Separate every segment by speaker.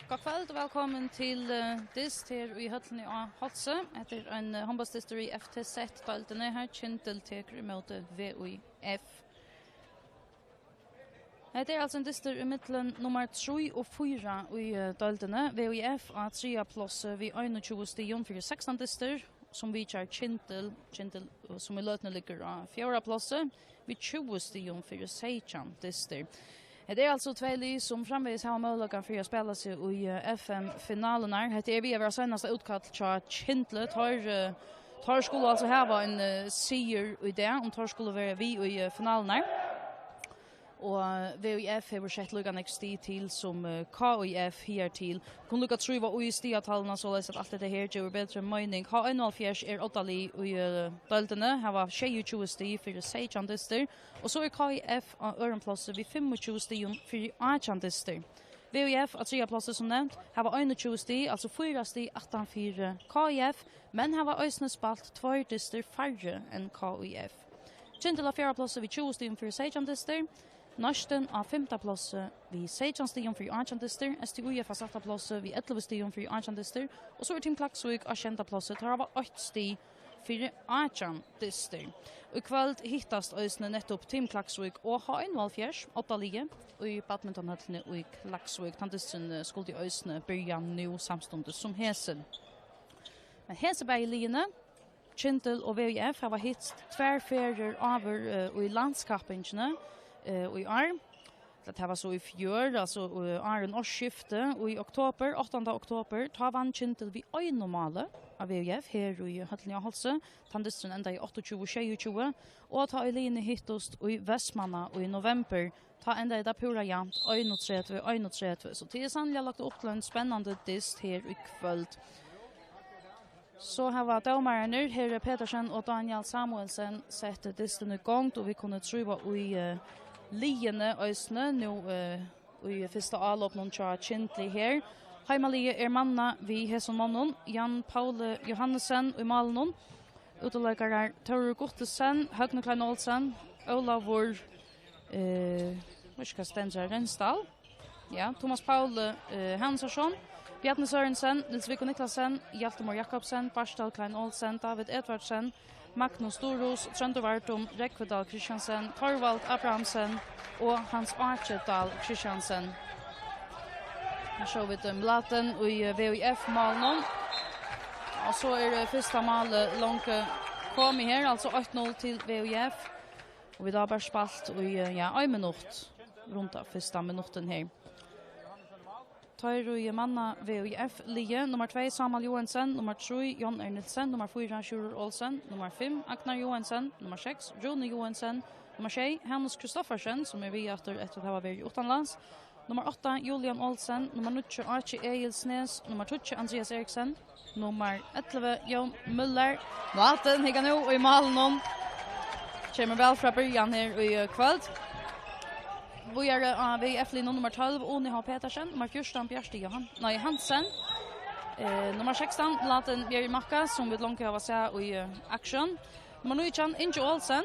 Speaker 1: God kväll och välkommen till dyst här i høllini av Hálsi. Det är en Hondbóltsdystur i FTZ høllini här. Kyndil teker emot VIF. Det är alltså en dyster i mitten nummer 3 och 4 i høllini. VIF har 3 plats vid 21 stion för 16 dyster. Som vi kör Kyndil som i lötene ligger av 4 plats vid 20 stion för 16 dyster. Det är alltså två lag som framvis har möjlighet för att spela sig i FM-finalerna. Det är vi över senaste utkall till Kyndil. Tar skulle alltså ha en seger i det om tar skulle vara vi i finalerna. Och VIF har sett lugan XD till som KIF här till. Kun luka tror vad i stiatalna så läs att allt det här gör bättre mening. H104 är 8 lag i döltene. Här var 22 sti för 16 dyster. Och så är KIF på öronplatser vid 25 stion för 18 dyster. VIF har 3 platser som nämnt. Här var 21 sti, alltså 4 sti 18 för KIF. Men här var ösne spalt 2 dyster färre än KIF. Kyndil har 4 platser vid 20 stion för 16 dyster. Norsten av 5. plats vid 16 stion för 18 dyster. STUF har 7. plats vid 11 stion för 18 dyster. Och så är Team Klaksvik av 10. plats. Tar av 8 sti för 18 dyster. Och kvällt hittas ösne nettopp Team Klaksvik och H104 8 lige. Och i badmintonhöllini och i Klaksvik. Tandisten skulle i ösne börja nu samstundes som hesen. Men hesebägligene Kyndil och VIF har hitt tvärfärger över i landskappingene. Och i år. Det här var så i fjör, alltså en årsskifte. Och i oktober, 8 oktober, tar vann Kyndil vid öjnomale av VIF här i høllini av Hálsi. Tandisten enda i 28-22. Och tar i linje hittost i Vestmanna och i november. Tar enda i det pura jamt, 31. Så det är sannolikt lagt upp till en spännande dyst här i kväll. Så här var domarna, Herre Petersen och Daniel Samuelsen sätter dysten igång och vi kunde tro i liene ösne nu i första avlopp någon tja Kyndil här. Heimalige manna vi hesson mannen Jan Paul Johannesson i Malnon. Uteläggare Tor Gottesen, Høgne Klein Olsen, Olavur Rensdal. Ja, Thomas Paul Hansson. Bjarne Sørensen, Nils Viggo Niklasen, Hjaltemor Jakobsen, Barstal Klein Olsen, David Edvardsen, Magnus Storros, Trøndervartum, Rekvedal Kristiansen, Torvald Abrahamsen och Hans Archedal Kristiansen. Här ser vi Mlaten i VIF Malnon. Och så är det första målet långt kom här, alltså 8-0 till VIF. Och vi har bara spalt i en minut runt av första minuten här. Tar manna VIF lige, nummer 2 Samuel Johansen, nummer 3 Jon Ernilsen, nummer 4 Sjurur Olsen, nummer 5 Agnar Johansen, nummer 6 Rune Johansen, nummer 6 Hannes Kristoffersen som är vi efter att ha varit utomlands, nummer 8 Julian Olsen, nummer 9 Archie Egilsnes, nummer 12 Andreas Eriksen, nummer 11 Jon Müller. Vatten hickar nu i Malnon. Kommer väl från början här i kväll. Vi är VF-linjen nummer 12, Oni H. Petersen, nummer 14, Bjørsti Hansen, nummer 16, Laten Bjerg Makka, som vi långt har sett i action, nummer 19, Inge Olsen,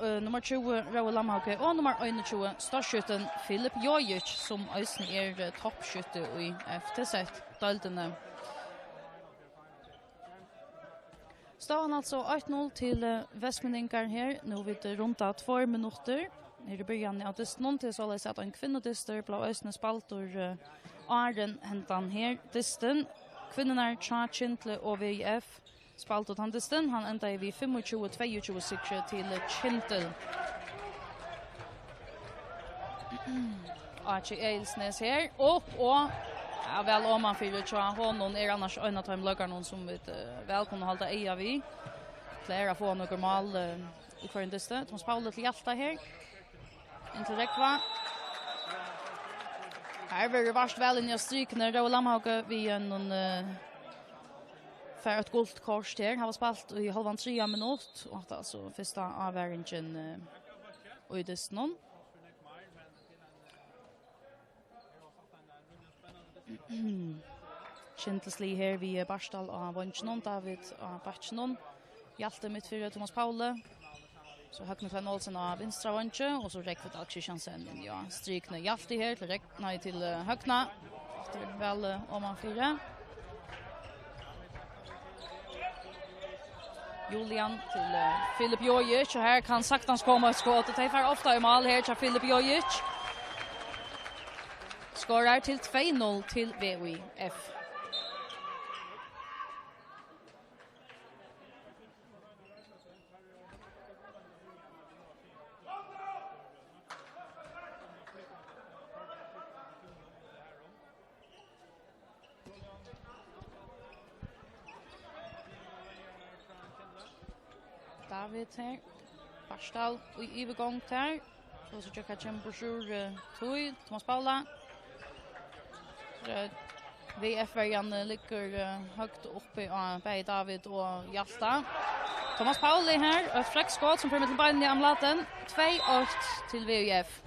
Speaker 1: nummer 20, Raul Lamhauke, och nummer 21, startskytten Filip Jojic, som ösne är toppskytte i FTZ, döltene. Stavan alltså 8-0 till Vestmenningar här, nu vid runt 2 minuter. Här i början av dysten till så läs att en kvinnodyster blev ösne spaltor Arden hentan här dysten. Kvinnorna tja Kyndil och VIF spaltot han dysten. Han ända i 25-22 sikre till Kyndil. Archie Eilsnes här. Och ja, väl om man fyller tja honom är annars en av de lögarna som vi väl kunna hålla eja vid. Flera få några mål i för en dysten. Thomas Paul till Hjalta här. Inte räkva. Här var det vart väl in i strykene. Raul Lamhauke vid en för ett guldkors där. Han var spalt i halvan 3 minut. Och alltså första avväringen i dysten. Kyndilsli här vid Barstal och Vansjonon. David och Batsjonon. Hjalte mitt för Thomas Paul. Så Høgne Klein Olsen av vinstra vantje, och så Rekvedal Kristiansen, ja, strykne Hjalti her til Høgne. sitter väl om man fyra. Julian till Filip Jojic och här kan saktans komma ett skott och det är ofta i mål här till Filip Jojic. Skorar till 2-0 till VUIF. David här. Barstal i övergång där. Så jag kan kämpa sur Toy, Thomas Paula. VF-vägen ligger högt uppe av David och Hjalta. Thomas Pauli här, ett fläckskott som kommer till benen i amlaten. 2-8 till VUF.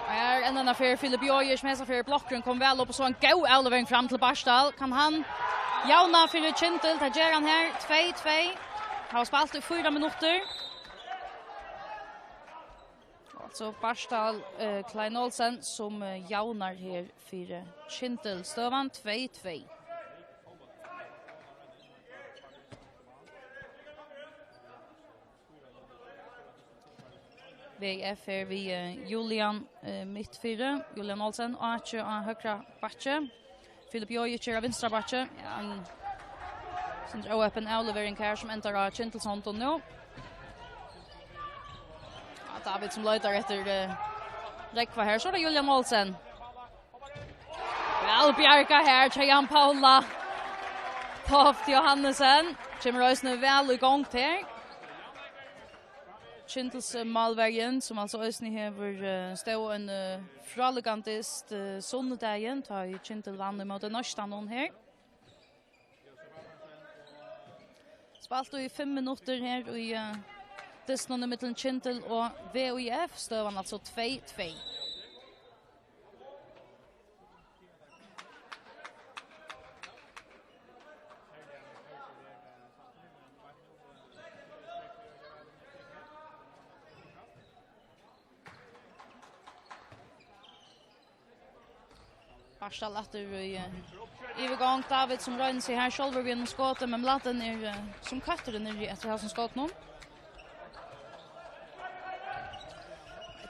Speaker 1: Här en annan för Filip Jojic med sig för blocken kom väl upp och så en go elevering fram till Barstal. Kan han jauna för Kyndil, där gör han här 2-2. Har spelat i 4 minuter. Så Barstal Klein Olsen som jaunar här för Kyndil. Stövan 2-2. VF är vi Julian mittfyra, Julian Olsen och Arche av högra backe. Filip Jojic av vänstra backe. En öppen avlevering här som ändrar av Kyndilsson nu. David som letar efter räckva här. Så är det Julian Olsen. Väl bjärka här till Jan Paula. Toft Johannesen. Kommer Rösne väl igång till. Kyndils malvägen som alltså Ösni hever stå en frallegantist sondagen. Ta i Kyndil vann mot Norstan hon här. Spalt i 5 minuter här i Dysnon mellan Kyndil och VUIF stövan alltså 2-2. Barstal efter i övergång David som rör sig här själv vid en skott men Blatten är som kattar ner efter halsen skott nu.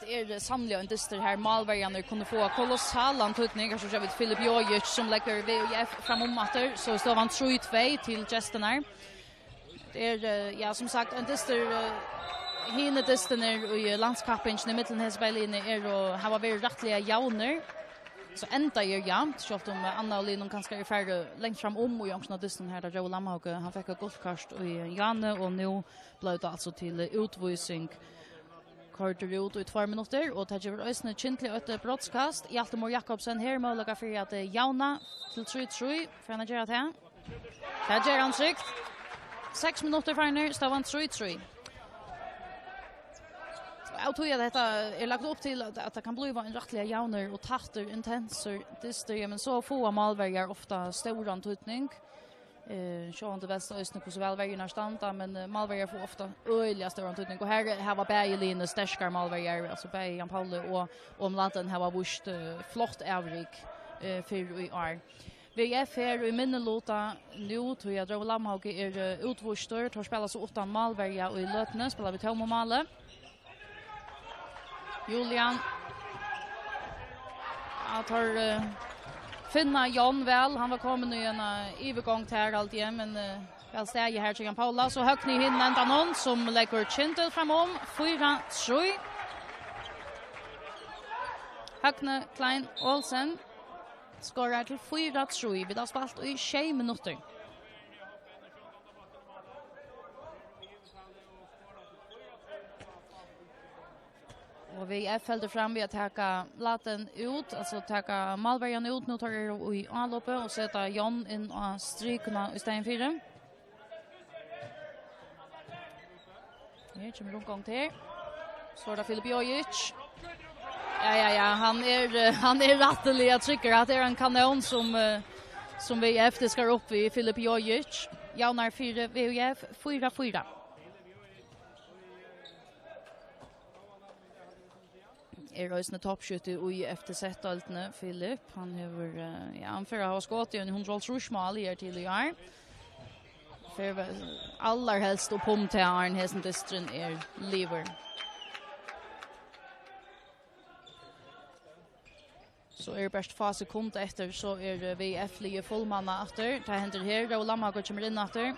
Speaker 1: Det är sannolikt en dyster här malvärjarna kunde få kolossal antutning så jag vet Filip Jojic som lägger VUIF framom matter så står han 3-2 till gästerna. Det är ja som sagt en dyster hinne dyster i landskappingen i mitten här spellinjen är och har varit rättliga jauner. Så ända är jämnt så att Anna och Linnon kanske är färre längst fram och Jonsson dysten här där Joe Lamhauke han fick ett golfkast i Janne och nu blev det alltså till utvisning. Korter ut i 2 minuter och tar över Ösne Kyndil ett brottskast. Hjaltemor Jakobsen här möjliga för att jauna till 3-3 för han gör det här. Det gör han tryckt. 6 minuter för nu står han 3-3. Jag tror att detta är lagt upp till att det kan bli en rättliga jauner och tatter intenser dyster men så få malvärjar ofta stor antutning. Sjön det västra östern på så väl vägarna standa men malvärjar får ofta öliga stora antutning och här var Bergelin starkare malvärjar alltså Berg Jan Paul och omlaten här var vurst flott avrik för i år. VF här i minnelota nu tror jag Joe Lamhauke är utvurster tar spela så 8 malvärjar och i lötne spelar vi tom målet. Julian tar finna Jan väl han var kommit i en övergång här allt igen men väl stäger här till Jan Paula så högt ni hinner ända någon som lägger Kyndil framom 4-3 Högne Klein Olsen skorar till 4-3 vi har spelat i 6 minuter. Och VF hällde fram vid att täcka laten ut, alltså täcka malvärjan ut. Nu tar det i anloppet och sätta Jon in och strykerna i stegen 4. Här kommer rundgång till. Så är det Filip Jojic. Ja, han är rattelig. Jag tycker att det är en kanon som VF det ska upp i Filip Jojic. Jaunar 4, VF 4-4. rösne toppskytte i FTZ-daltene, Filip. Han har, han får ha skått i en 100 mål här till i år. För allra helst och pomtären hesten dystren liver. Så det bäst få sekunder efter så vi F-lige fullmanna efter. Det händer här och Lamma kommer in efter.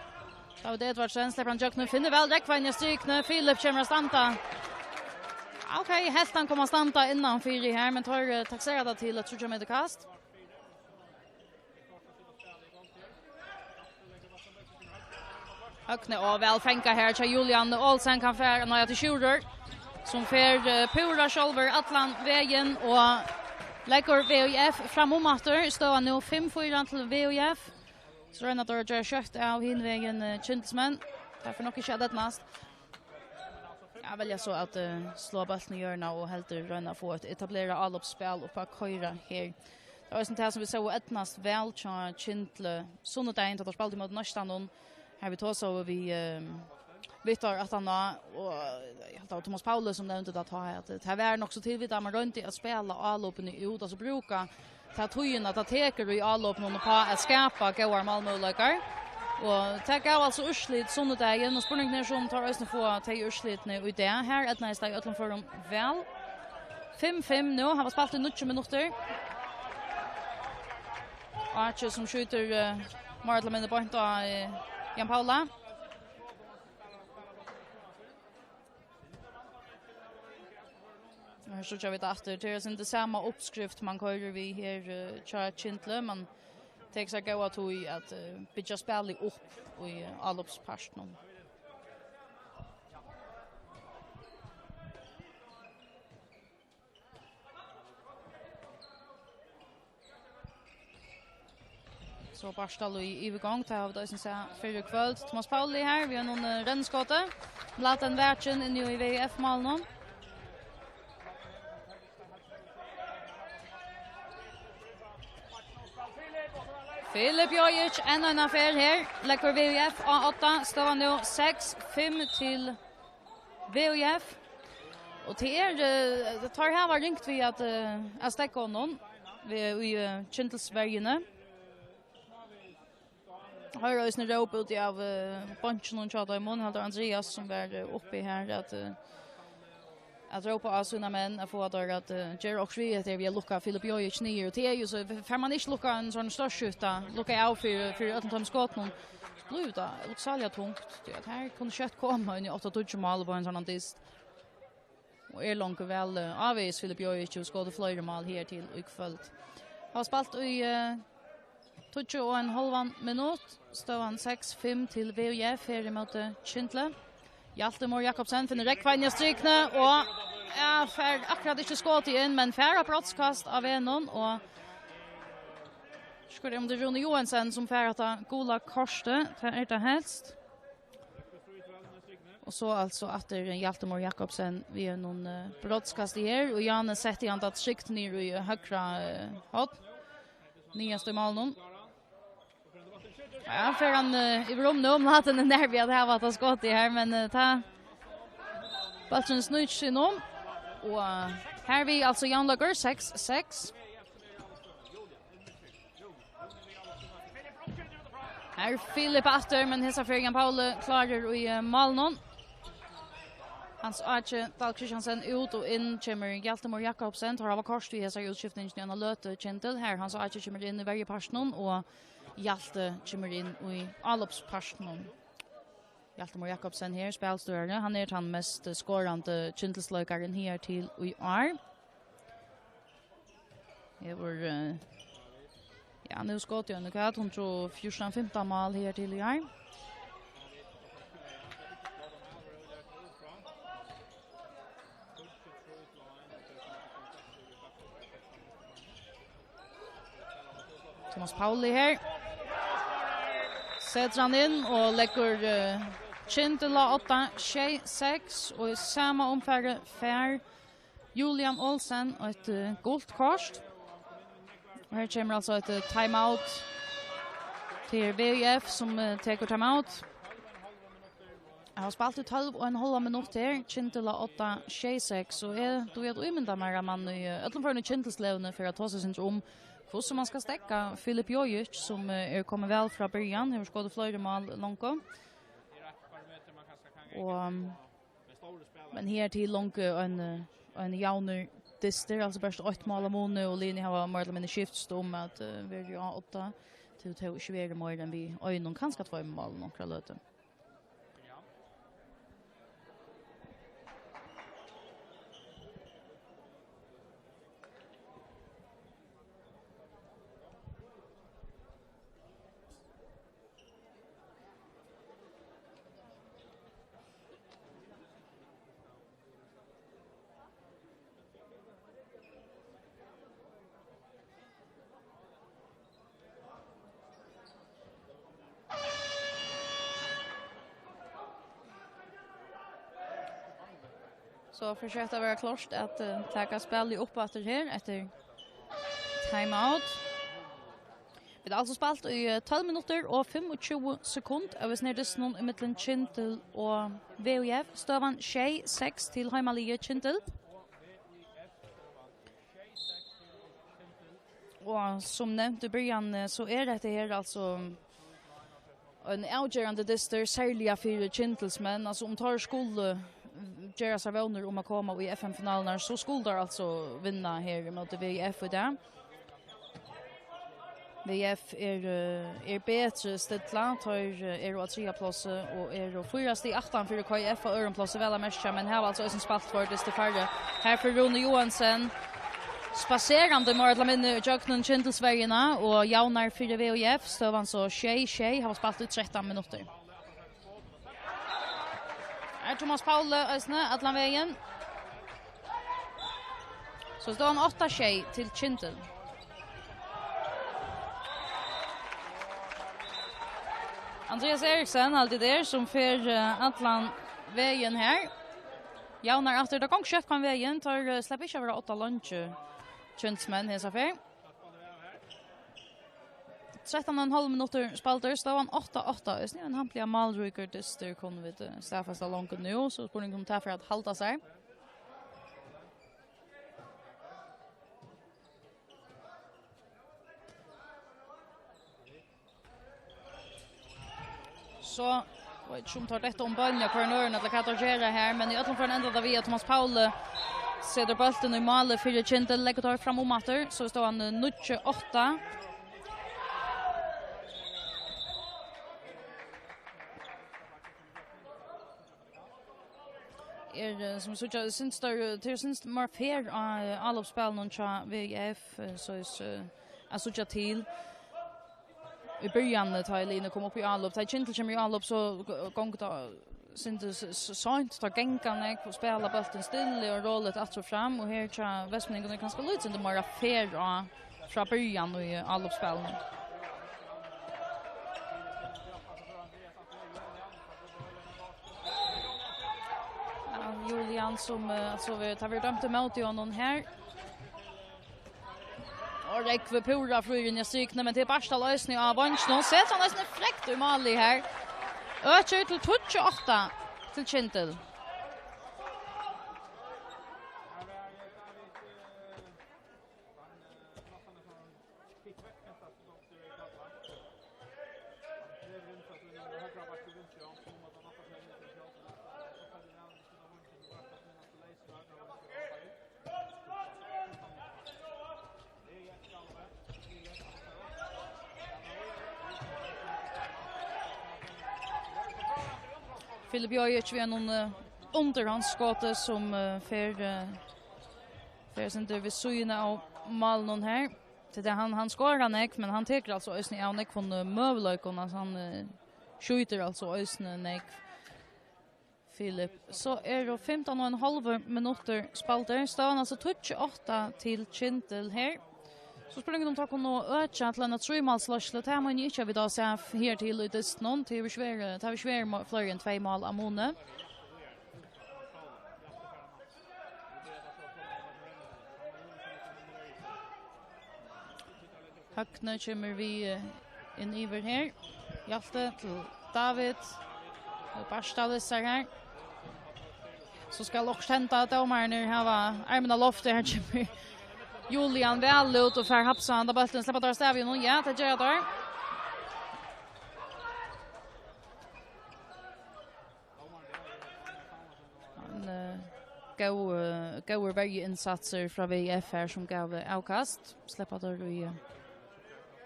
Speaker 1: Så det Edvardsen släpper han jökna finner väl räckvänja strykna. Filip kommer att stanta. Okej, Hältan kommer att stanta innan 4 här men tar taxerade till att 30 meter kast. Hökne och väl fänka här till Julian Olsen kan färra när till Schurder som för pura shoulder Atlant vägen och lägger VOF framom efter står nu 5-4 till VOF. Så rönnar då gör kött av hinvägen Kyndilsmän. Därför nog inte det mest. Jag väljer så att slå bollen i hörna och helt rönna få ett etablera allopspel och bara köra här. Det var sånt här som vi såg etnast väl till Kyndil. Söndagen att spela mot Norrstaden. Här vi tar så vi Vittar att han och jag Thomas Paulus som nämnde att ha att det här är också till vid att man runt att spela allopen i ut och så brukar ta tojen att teker i allopen på att skapa goda målmöjligheter och ta alltså urslit söndagen och spänningen som tar oss få ta urslit nu ut det här att nästa öllon för dem väl 5-5 nu har spelat i 90 minuter. Archer som skjuter Martla med point Jan Paula. Här så kör vi det efter. Det är inte samma uppskrift man kör vi här kör Kyndil man tar sig gå att bygga spel upp i allopsparten. Så Barstal i övergång tar det som säger för kväll. Thomas Pauli här, vi har någon rennskåte. Låt den värchen in i VF-malen. Filip Jojic, en affär här. Lägger VF A8, står nu 6-5 till VF. Och det tar här var ringt vi att stäcka honom. Vi i Kyndilsbergene. Har ju en rop ut av bunchen och chatta i mun hade Andreas som var uppe här att ropa av sina män att få att Jerry och Schwede vi lucka Filip Jojic ner och det är ju så för man inte lucka en sån stor skjuta lucka av för att de skott någon bluta utsalja tungt det här kunde kött komma in i 8-12 mål på en sån dist och långt väl avvis Filip Jojic och skådde flera mål här till ukfullt har spalt i 2,5 minut står han 6-5 till VF här mot Kyndil. Hjaltemor Jakobsen finner räckvänja strykna och för akkurat inte skott igen men färra brottskast av en och skulle om det Rune Johansson som färra gola korste det helst. Och så alltså att det är Hjaltemor Jakobsen vi är någon brottskast här och Janne sätter han att skikt ner i högra hot. Nyaste målen. Ja, för han i rum nu om att den är nervig att det var skott i här men ta bollen snurrar sig om och här vi alltså Jan Lager 6-6. Här Filip efter men hesa för Jan Paul klarar i målen. Hans Arche Dahl Christiansen ut och in kommer Hjaltemor Jakobsen tar av kors i hesa utskiftningen och löter Kyndil här hans Arche kommer in i varje parten och Hjalte kommer in i allopsparten. Hjaltemor Jakobsen här spelstörande. Han är den mest skorande Kyndilslökaren här till i år. Det var ja, nu skott jag nu kan hon tror 14-15 mål här till i år. Thomas Pauli här. Sätter han in och lägger Kyndil 8-6 och i samma omfärre fär Julian Olsen och ett guldkort. Och här kommer alltså ett timeout till VF som tar timeout. Jag har spalt ut 12,5 minuter, Kyndil 8-6, och då är det umynda mer man i öllum Kyndilslevne för att ta sig sin om hur som man ska stäcka Filip Jojic som kommer väl från början, har skådat flera mål långt. Och men här till långt en jauner dyster, alltså bara 8 mål om månaden och linje har mer eller mindre skifts om att vi gör 8 till 2 mer än vi någon kanske 2 mål några löte. Så försökte vara klart att ta spel i uppåt här efter timeout. Vi har alltså spelat i 12 minuter och 25 sekunder. Och vi snärdes någon i mitten Kyndil och VUF. Stövan 6 till hemmalige Kyndil. Och som nämnt i början så är det här alltså en avgörande dyster särliga för Kyndilsmän. Alltså om tar skulle göra sig vänner om att komma i FN-finalerna så skulle alltså vinna här mot VF i det. VF är bättre ställa tar att 3 plats och fyraste i 18 för KF och öronplats väl att matcha men här var alltså en spalt för det färre. Här för Rune Johansson spacerande med alla minne Jöknen Kyndilsvägarna och jaunar för VF stövan så Shay har spalt ut 13 minuter. Thomas Paule Ösne Atlanvägen. Så står han 8-6 till Kyndil. Andreas Eriksen alltid där som för Atlanvägen här. Jaunar efter det gång kött kan vägen tar släpper inte över 8 lunch. Kyndilsmän hesa för. 13,5 minuter spalter, står han 8-8. Ösne en hampliga malryker dyster kommer vi till Staffasta långt nu, så spår ni ta för att halta sig. Så, vet som tar detta om bölja kornören att kategorera här, men i alla fall ända där vi att Thomas Paule sätter bollen i mål för Kyndil lägger tar fram om matter, så står han 9-8. Som så jag syns det syns mer fair all of spel någon cha VF så är alltså jag till i början Thailand kom upp i all of Kyndil kommer i all of så gångt syns sånt tar gängarna och spela bollen still och rollet att så fram och här cha Westmingen kanske lite inte mer fair från början och i all of spel. Julian som alltså vi tar dömt emot honom här. Och räckve pura fröjen jag sykna men till Barsta lösning av Vanch nu sätter han nästan fräckt i mål här. Öcher till 28 till Kyndil. Filip Jojic vi någon underhandsskott som för sin där vi syna av Malnon här. Så det han skorar nek men han tar alltså ösnen av nek från mövlökarna han skjuter alltså ösnen nek Filip. Så är det 15,5 minuter spalter. Står han alltså 28 till Kyndil här. Så springer de tar kon och öka att lämna 3 mål slåslet här men inte vi då så här till i det någon till vi svär fler än 2 mål om månaden. Hökne kommer vi in över här. Hjalte till David. Barsta vissar här. Så ska också hända att domaren nu har armarna loftet här kommer Julian väl ut och för hapsan där bollen släpper där stäv igen. Ja, det gör där. Går varje insatser från VF här som gav avkast. Släpper där i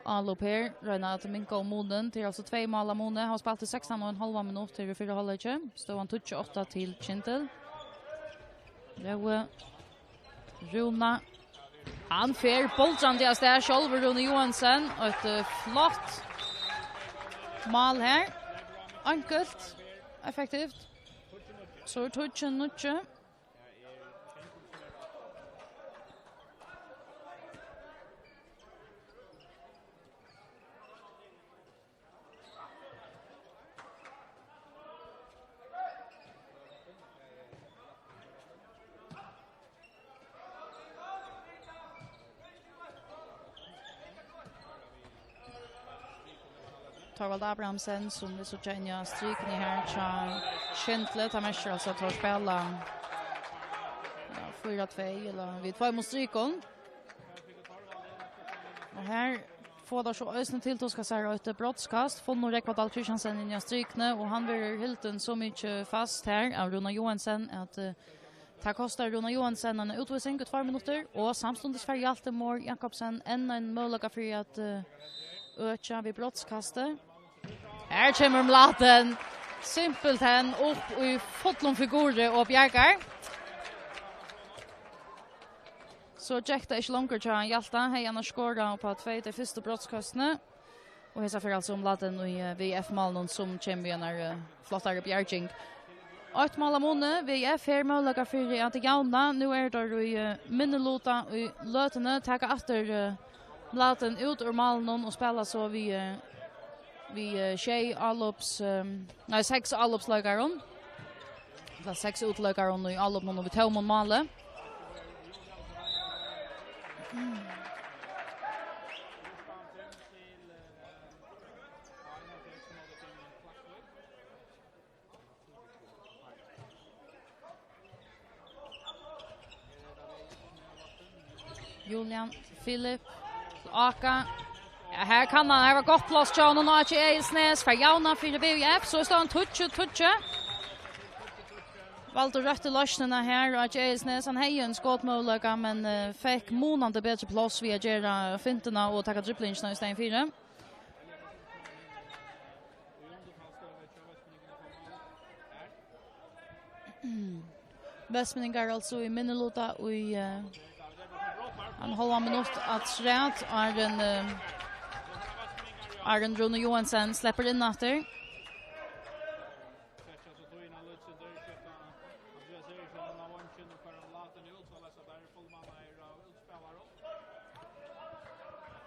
Speaker 1: Anlopp här. Röna att minka om moden till alltså 2 mål av Mone. Har spelat i 16,5 minuter i 4 halvlek. Står han 28 till Kyndil. Runa. Han fer boltrande av där själv Rune Johansson och ett flott mål här. Enkelt, effektivt. Så touchen nutche. Torvald Abrahamsen som vi så känner stryken i här till Kyndil. Han mäster alltså att spela 4-2 eller vid 2 mot stryken. Och här får det så ösnen till att ska säga ett brottskast. Får nog räcka Dahl Kristiansen in i strykne och han blir helt så mycket fast här av Runa Johansson att det kostar Runa Johansson en utvisning i 2 minuter och samstundes för Hjalte Mår Jakobsen en möjlighet för att öka vid brottskastet. Här kommer Mlaten simpelt hen upp i fotlom figurer och bjärgar. Så Jack det är långt till Hjalte. Hej han har skårat på 2 till första brottskastene. Och hesa för alltså Mlaten i VF-malen som kommer en flottare bjärging. 8 mål av Mone, VF här möjlighet för att gauna. Nu är det i minnelota i lötene. Tackar efter Mlaten ut ur malen och spela så vi 6 allopslagaron. Det 6 utlagaron i allop någon vi tar mot målet. Julian, Philip, Aka. Ja, här kan han, här var gott plats John och Nachi Eilsnes för Jauna för VF så står han touche. Valde rätt i lösningarna här och Nachi Eilsnes han hej en skottmålöka men fick månande bättre plats via gera finterna och tacka dribblingsna i stället 4. Västmeningar alltså i minnelota och i en halv minut att srätt är en Rune Johansson släpper in efter.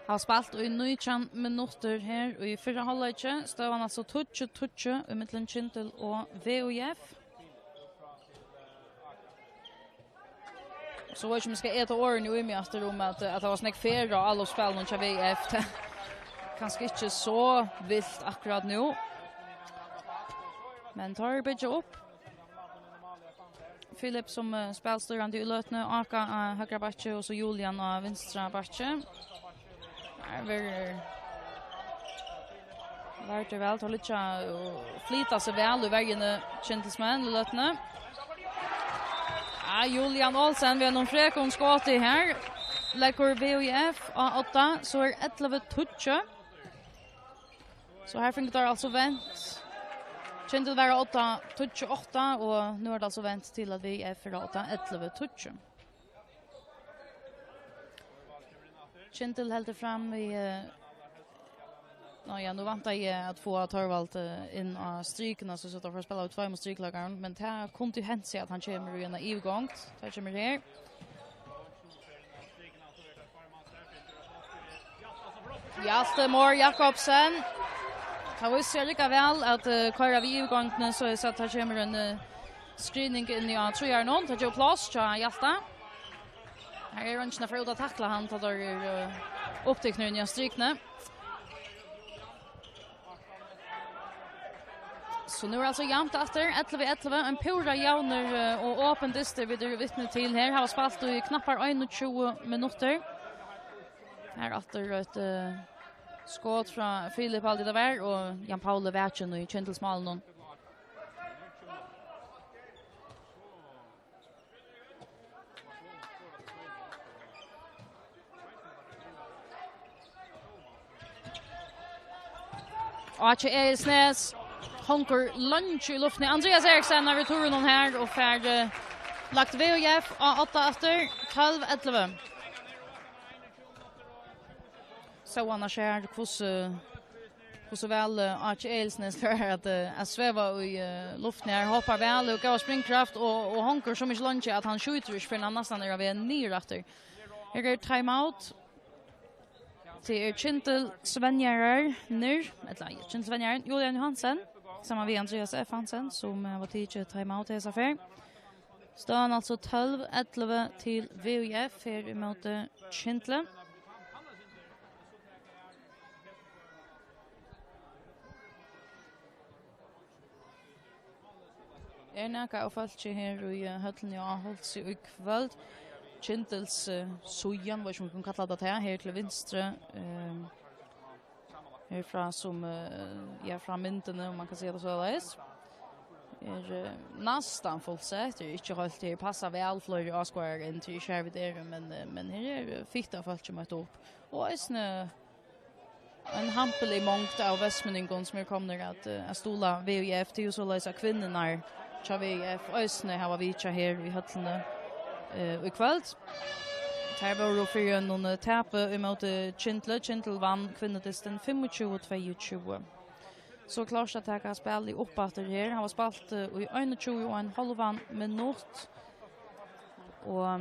Speaker 1: Har spalt i 19 minuter här och i 4 halvlek står han alltså touche i mitten Kyndil och VF. Så vad som ska äta åren nu i mig efter om att det var snäck färre och alla spel någon VF. Kanske inte så vilt akkurat nu. Men tar bidra upp. Philip som spelstyrande i lötne, Aka högra backe och så Julian och vänstra backe. Vart det väl, tar lite flita sig väl i vägen Kyndilsmän i lötne. Julian Olsen vi har någon frekon skott i här. Lägger VF A8 så är 11 touche. Så här fick det alltså vänt. Kyndil var 8 touche 8 och nu är det alltså vänt till att VF är 8 11 touche. Kyndil hällde fram i nu väntar jag att få Torvald in av strykerna så att de får spela ut 2 mot stryklagaren. Men det här kunde ju hänt sig att han kommer i en ivgång. Det kommer här. Hjalte Mår Jakobsen. Det visar lika väl att köra vid ivgången så att det kommer en screening in i A3. Det gör plats till Hjalte. Här är röntgen för att tackla han tar upptäckningen i strykene. Så nu är alltså jämnt efter 11-11, en pura jauner och öppen dyster vi det vittne till här. Har spalt i knappar 21 minuter. Här efter ett skott från Filip alltid där och Jan Paul Verchen i Kyndilsmalen. Archie Eilsnes honker lunch i luften. Andreas Eriksen har returen här och färd lagt VHF 8 efter 12-11. Så han har skär hur väl Archie Eilsnes för att sväva i luften här. Hoppar väl och går springkraft och honker så mycket lunch att han skjuter för han nästan är vid ner efter. Här är timeout. Till Kyndil Svenjarer nu. Kyndil Svenjarer Julian Johansen. Samma vi Andreas F. Hansen som var tidigt timeout i affär. Stan alltså 12-11 till VUF här emot Kyndil. Näka och fallt här i høllini och Hálsi i kväll. Kyndils sojan, vad som kan kalla det här till vänstra. Härifrån som från mynten om man kan säga det så läs. Nästan fullt sett. Det är inte helt det passar väl för Oscar in till share vid det men här är fitta fallt som ett upp. Och en hampelig mångt av västmenningen som kommer att stola VUF till så läsa kvinnorna. Tja VUF ösne har vi här i höllini. I kväll. Här var det för någon tapp emot Kyndil. Kyndil vann kvinnodysten 25-22. Så klart att jag spela i uppåter här. Han var spalt i 21,5 minut. Och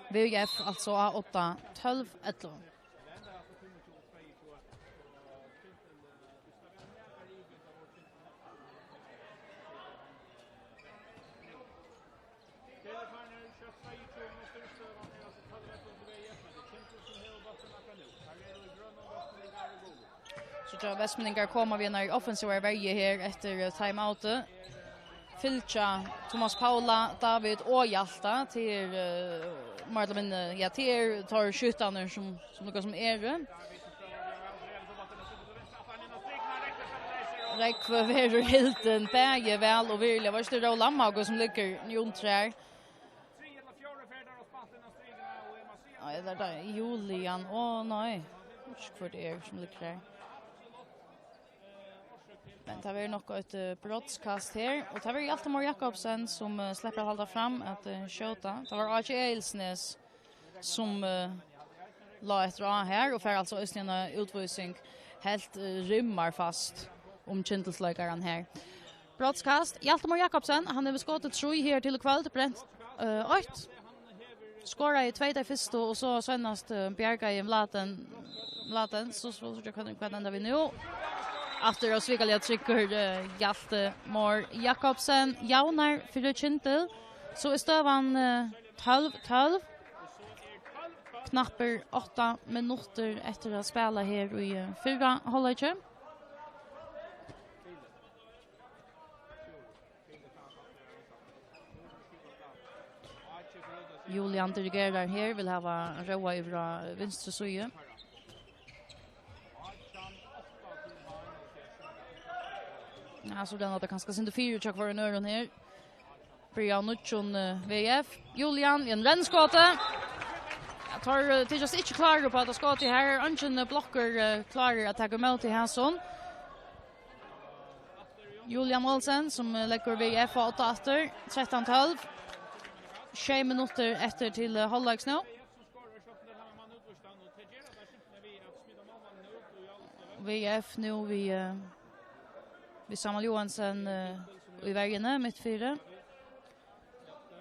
Speaker 1: VUF alltså 8-12-11. Så Västmenningar kommer vi när offensiva varje här efter timeoutet. Filcha, Thomas Paula, David och Hjalta till Marlin till tar skjutarna som något som är. Räkva ver Hilton bäge väl och vill var det Lammago som ligger runt där. Ja, det där Julian. Nej. För det är som ligger där. Men det var nog ett brottskast här. Och det var Hjaltamar Jakobsen som släpper hålla fram att skjuta. Det var Archie Eilsnes som la ett dra här. Och för alltså Östjärna utvisning helt rymmar fast om Kyndilsläggaren här. Brottskast. Hjaltamar Jakobsen. Han har skottet 3 här till kväll. Bränt 8. Skora i 2:e och så senast Bjerga i Laten. Så jag kan ända vi nu. Efter oss vill jag trycker Hjalte Mor Jakobsen jaunar för Kyndil. Så är stövan 12-12. Knapper 8 minuter efter att spela här i 4 halvlek. Julian dirigerar här vill ha roa över vänstra sidan. Ja, så den att det kanske synd 4 check för en öron här. Brian Nutchon VF. Julian en rennskåte. Jag tar till just inte klar på att skåta här. Anchen blocker klarar att ta emot till Hansson. Julian Olsen som lägger VF 8 efter 13-12. 6 minuter efter till halvleks nu. VF nu vi Samuel Johansen i vägen mitt 4.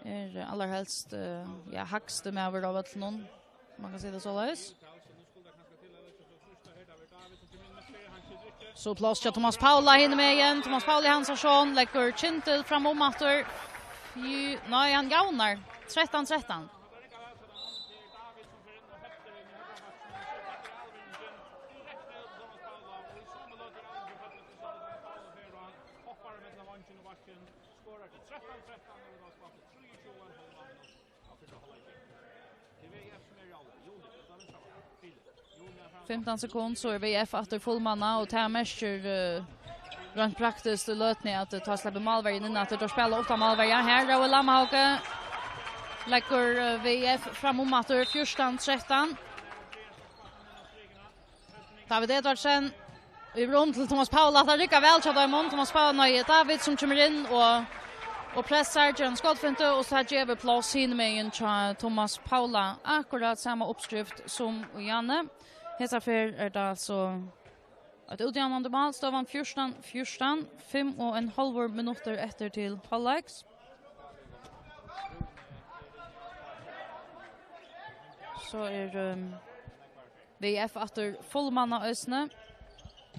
Speaker 1: Är allra helst högst med över av att någon man kan se det så lös. Så plats till Thomas Paula hinner med igen. Thomas Pauli Hansson lägger Kyndil fram om åter. Nej, han gaunar. 13-13. 15 sekunder så VF efter fullmanna och tar mester rent praktiskt och lötning att ta släppa malvärjen innan att de spelar 8 malvärja här och Lamhauke lägger VF fram att 14-13. David Edvardsen i rum till Thomas Paula att rycka väl så där Thomas Paula i David som kommer in och pressar John Skottfinte och så här ger vi plats in med Thomas Paula akkurat samma uppskrift som Janne. Hesa för det alltså att utjämnande mål står van 14 5,5 minuter efter till halvleks. Så VF efter fullmanna ösne.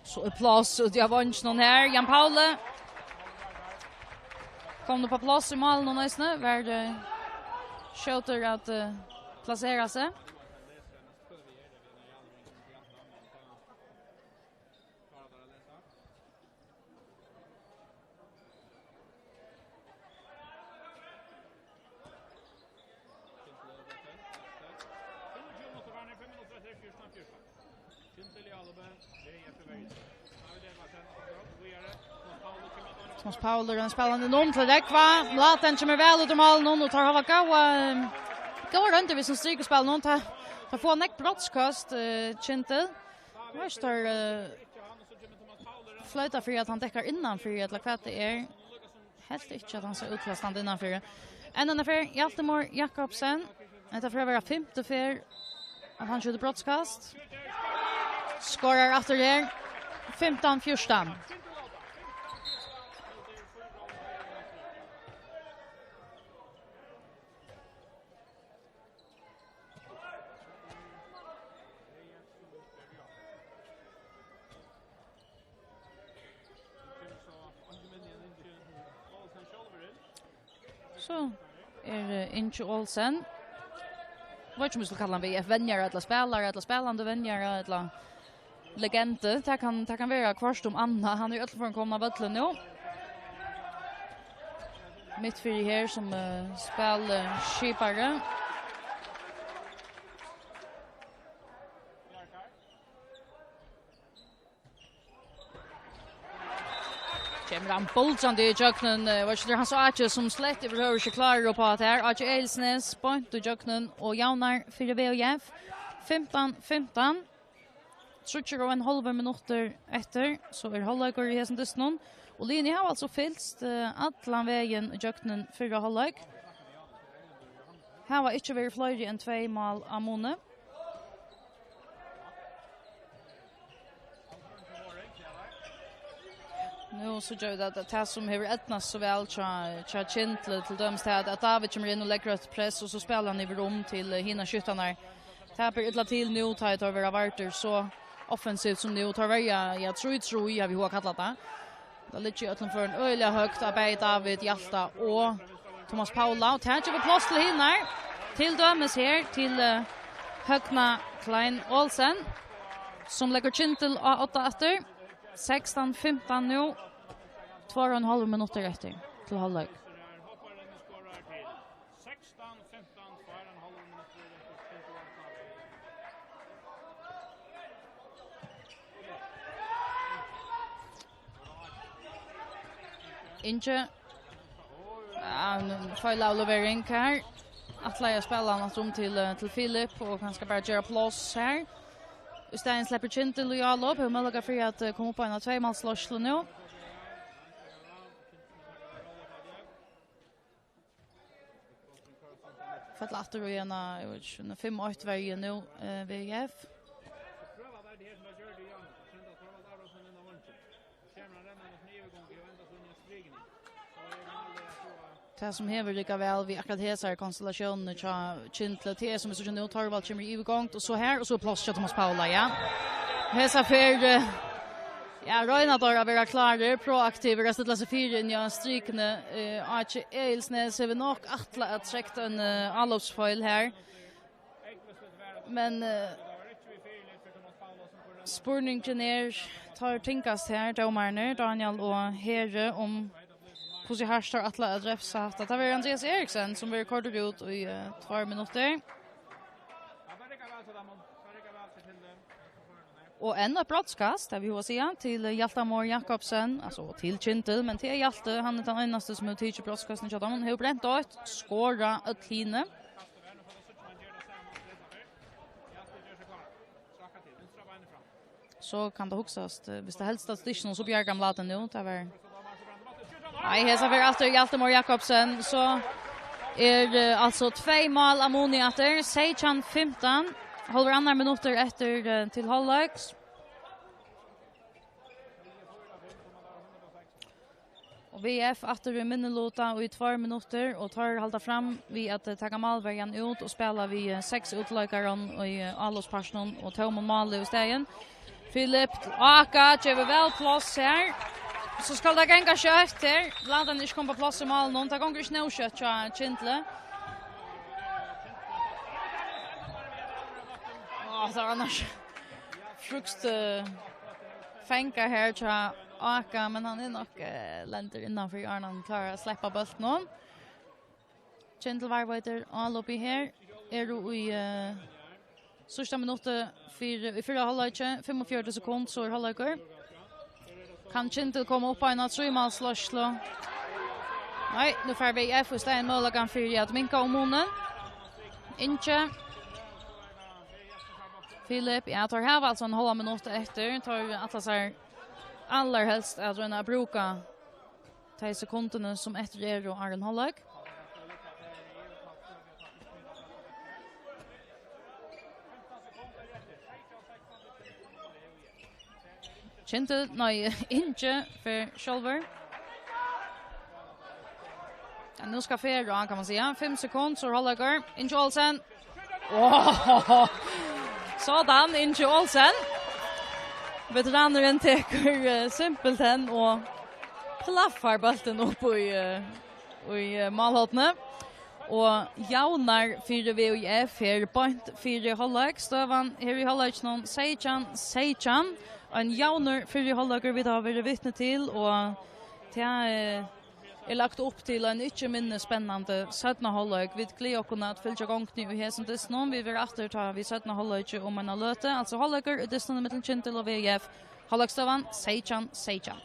Speaker 1: Så plats ut jag vanns någon här Jan Paule. Kom på plats i mål någon ösne var det skjuter att placera sig. Thomas Paula den spelande någon till räckva. Laten kommer väl ut mål någon och tar hava gå runt vi som stryker spel någon tar få neck brottskast Kyndil. Måste flytta för att han täcker innanför att lagt det är helt inte att han ser utklassande innanför. En för Hjaltemor Jakobsen. Det får vara 5:e för att han skjuter brottskast. Skorar efter det 15-14. Så Inge Olsen. Vad som skulle kalla han VF vänjare eller spelare eller spelande vänjare eller legende. Det kan vara kvarstom Anna. Han är ju för komma vattlen nu. Mitt för här som spelar skipare. Kemran Boltsan det Jöknen vad det han sa att som slätt över hur klarar på att här att Elsnes point och Jöknen och Jaunar för VF 15-15 3,5 minuter efter så halvlek i hästen dessnon och linjen har alltså fyllt alla vägen Jöknen för halvlek. Här var inte very flyg än 2 mål Amone. Nu så gör det att som har ettnas så väl tja Kyndil till dömstad att David kommer in och lägger ett press och så spelar han i rum till hina skyttarna. Tappar ytla till nu tar det över Varter så offensivt som nu tar välja jag tror har vi har kallat det. Det ligger ju för en öliga högt av David Hjalta och Thomas Paula och tar ju plats till hina till dömes här till Högna Klein Olsen som lägger Kyndil 8 efter 16-15 nu. 2,5 minuter efter till halvlek. Inge fejl avlevering här. Atleja spelar han till Filip och han ska bara göra plats här. Istället släpper Kyndil lojal upp. Hur möjliga för att komma på en av 2-målsslåssel nu. För att och gärna 5-8 varje nu VF. Det som hever lika väl vi akkurat hesar konstellationen till Kyndil till som är så nu tar väl kommer i gång och så här och så plats till Thomas Paula ja. Hesa för ja Röna då är vara klar proaktiv och ställa sig fyra in i strykne att Elsnes har nog attla att träcka en allopsfoil här. Men spurningen tar tinkast här domarna Daniel och Herre om hur sig harstar alla adressa haft. Det var Andreas Eriksen som vi kortar ut i 2 minuter. Och en broadcast där vi har säga till Hjaltamor Jakobsen, alltså till Kyndil, men till Hjalte, han är den enaste som har tagit broadcasten till dem. Han har bränt ut, skåra ett hine. Så kan det huxas, hvis det helst statistiken så bjär gamla den nu, det var. Nej, här så för efter Hjaltamor Jakobsen så är alltså 2 mål ammoniater, 16-15. Halver andra minuter efter till halvlegs. Och VF efter i minnelota och i 2 minuter och tar halta fram vi att ta Malbergen ut och spela vi 6 utlökaren i Alosparsen och Tom Malli i stegen. Filip Aka ger väl plats här. Så ska det gänga kött här. Bladen inte komma på plats i mål någon. Det går inte snö kött Kyndil. Det var annars frukst fänka här till Aka, men han är nog länder innanför Arnan klarar att släppa bulten om. Kyndil varvar all uppe här. Du i sista minuten i 4 halvlek, 45 sekunder så halvleker. Kan Kyndil komma upp på en 3-målsslåsslo? Nej, nu får vi F och Stein möjligen för att minka om munnen. Inte. Filip, jag tar här alltså en halv minut efter. Tar alla så här allra helst att röna bruka 10 sekunderna som efter är och Arden halvlek. Kyndil, nej, inte för Sjölver. Ja, nu ska Ferra kan man säga. 5 sekunder så halvleker. Inte Olsen. Sådan, Inge Olsen. Veteraneren teker simpelthen och plaffar bulten upp i målhållene. Och jaunar 4 VIF här, point 4 halvlek. Stövan här i halvlek någon Seichan. En jaunar 4 halvleker vi har varit vittne till och det är lagt upp till en inte minne spännande 17 halvlek. Vi gleder oss att följa gången i hessen dysten. Vi vill återta vid 17 halvlek om en löte. Alltså halvleker i dysten mellan Kyndil och VF. Halvlekstövan Seichan.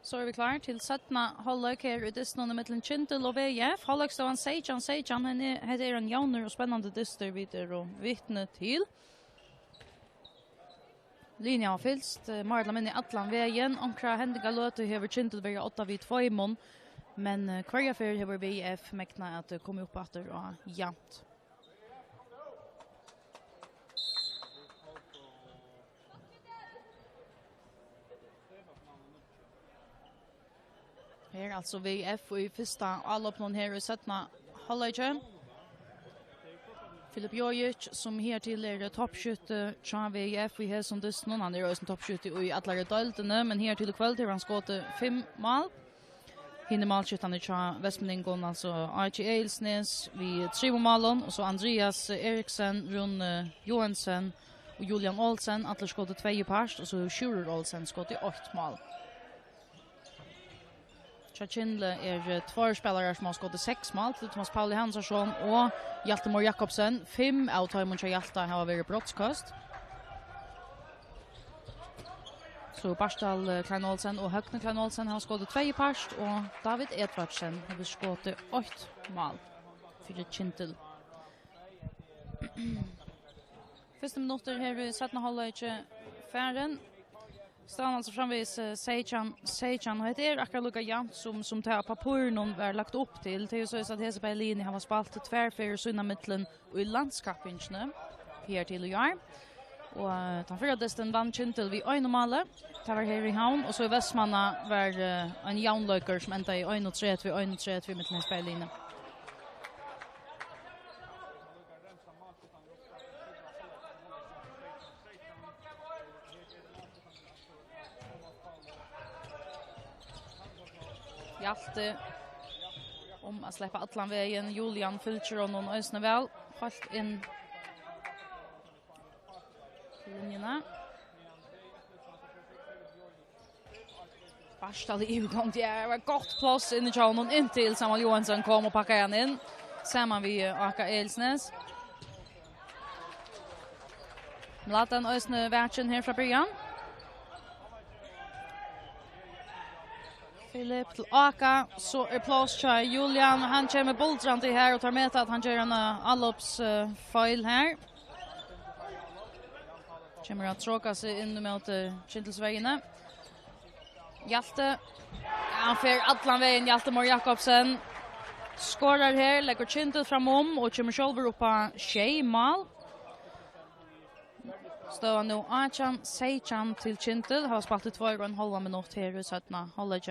Speaker 1: Så är vi klar till sättna halvlek här i dysten i mitten Kyndil och VF. Halvlek står han Sejan. Han är en jauner och spännande dyster vidare och vittne till. Linja har fyllst, Marla men i atlan vägen. Omkra händiga löte över Kyndil vara 8-2 mån. Men kvarja för över VF mäkna att komma upp åter och jämnt. Här alltså VF och i första allopplån här i sättna halvlek. Filip Jojic som här till är toppskytte från VF i här som dess någon annan är som toppskytte i alla deltarna men här till kväll till han skott 5 mål. Hinner målskyttarna från Västmanland alltså Archie Eilsnes vid 3 målen och så Andreas Eriksen, Run Johansson och Julian Olsen alla skott 2 past och så Schurer Olsen skott 8 mål. Kyndil är 2 spelare som har skott 6 mål till Thomas Pauli Hansson och Hjaltemor Jakobsen. 5 av Taimon Hjalta har varit brottskast. Så Barstal Klein Olsen och Högne Klein Olsen har skott 2 past och David Edvardsen har skott 8 mål för Kyndil. Första minuter här i sättna halvlek färden. Stan alltså framvis Sejan och det är akkurat lika jämnt som tar papuren var lagt upp till. Det är ju så att Hese Berlin har spalt tvärfyr sina mitten och i landskappingen här till år. Och den förra desten vann Kyndil vid Øynomale. Det var här i Havn och så i Västmanna var en jaunlöker som ända i 1-3 vid mitten Hese Berlin. Hjalte om att släppa atlan vägen. Julian Filcher och någon ösne väl. Fast in linjerna. Barstal i utgång. Det var gott plats in i tjaunen in till Samuel Johansson kom och packade han in. Samman vid Aka Eilsnes. Mlatan ösne världen här från början. Filip till Aka, så är plats för Julian. Han kommer boltrande här och tar med att han gör en allops foil här. Kommer att tråka sig in mot Kyndilsvägarna. Hjalte, han får atlan vägen, Hjaltemor Jakobsen. Skårar här, lägger Kyndil framom och kommer själv upp på 6 mål. Står nu Sejan till Kyndil. Har spalt i 2,5 minuter här i sättna halvlek.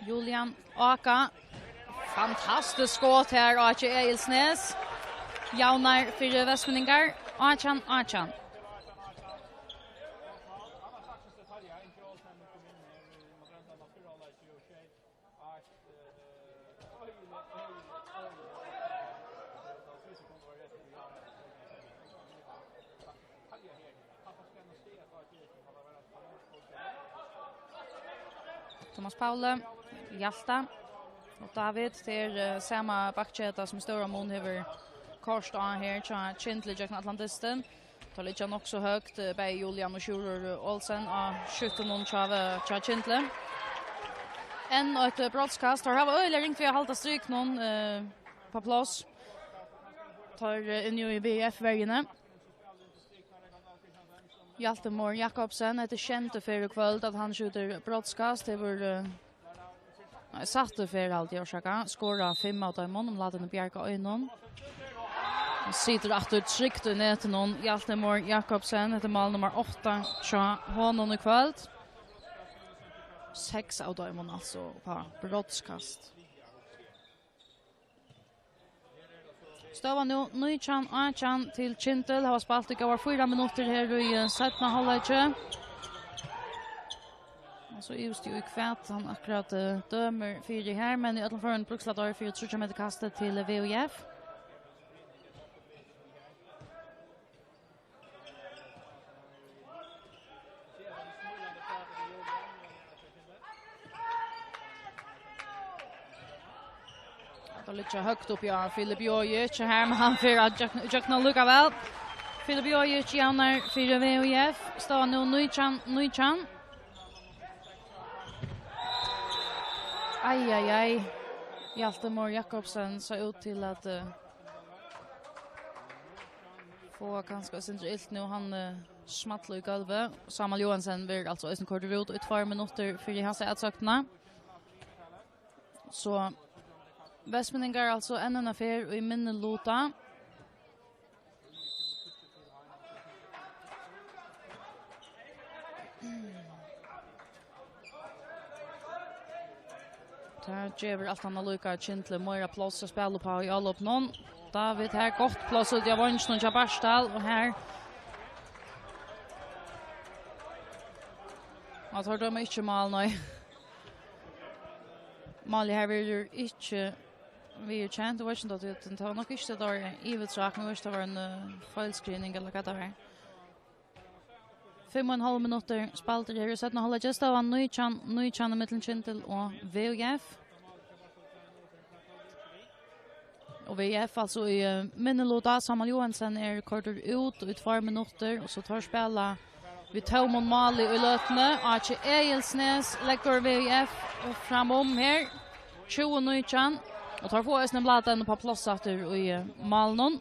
Speaker 1: Julian Aka. Fantastisk skott här Archie Eilsnes. Jaunar för Västmanningar. Achan. Thomas Paule, Hjalta och David till samma backcheta som stora mån över korst här till Kyndil i Atlantisten. Tar lite också högt bei Julian och Schurer Olsen och skjuter någon till Kyndil. En ett broadcast har öle ringt för att hålla stryk någon på plats. Tar in i VF-vägarna. Hjaltemor Jakobsen är känt för kväll att han skjuter broadcast. Det var satt för allt i orsaka. Skåra 5 av dem om laden bjärka ögonen. Sitter att ut tryckt i nätet någon Hjaltemor Jakobsen. Det är mål nummer 8. Så honom i kväll. 6 av dem alltså på broadcast. Stava nu Achan till Kyndil. Har spalt i går 4 minuter här i sättna halvlek. Och så just ju kvätt han akkurat dömer för det här men i alla fall en bruksladare för 3 meter kastet till VF. Då lite högt upp ja, Filip Jojic här men han för att Jackna lukar väl. Filip Jojic jämnar för VOF. Står nu Nuichan. Aj. Hjaltemor Jakobsen så ut till att få ganska centralt nu han smattlar i golvet. Samuel Johansen vill alltså östen kort ut i 2 minuter för hans utsökna. Så Västmeningar alltså en affär i minnelota. Där ger allt andra lukar Kyndil mera plats att spela på i all upp någon. David här gott plats ut av vänstern till Barstal och här jag tror de inte mål nu. Mål här vill ju inte vi chant och watching det var nog inte där i utdrag men det var en filescreening eller vad det var. 5,5 minuter spalt det här så att hålla just av Nuichan i mitten Kyndil och VOF. Och VF alltså i minnelota Samuel Johansen kortar ut i 2 minuter och så tar spela vi tar mot Mali i lötne Archie Eilsnes lägger VF framom här 20 Nuichan och tar på ösnen bladen på plats efter i Malnon.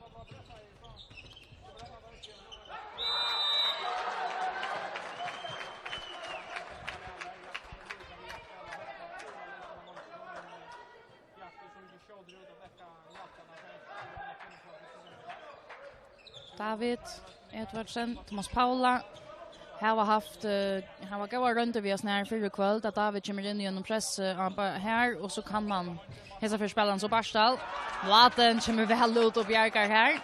Speaker 1: David Edvardsen, Thomas Paula har haft han var gått runt över oss när för kväll att David kommer in i en press här och så kan man hälsa för spelaren så Barstal. Laten kommer väl ut och bjärkar här.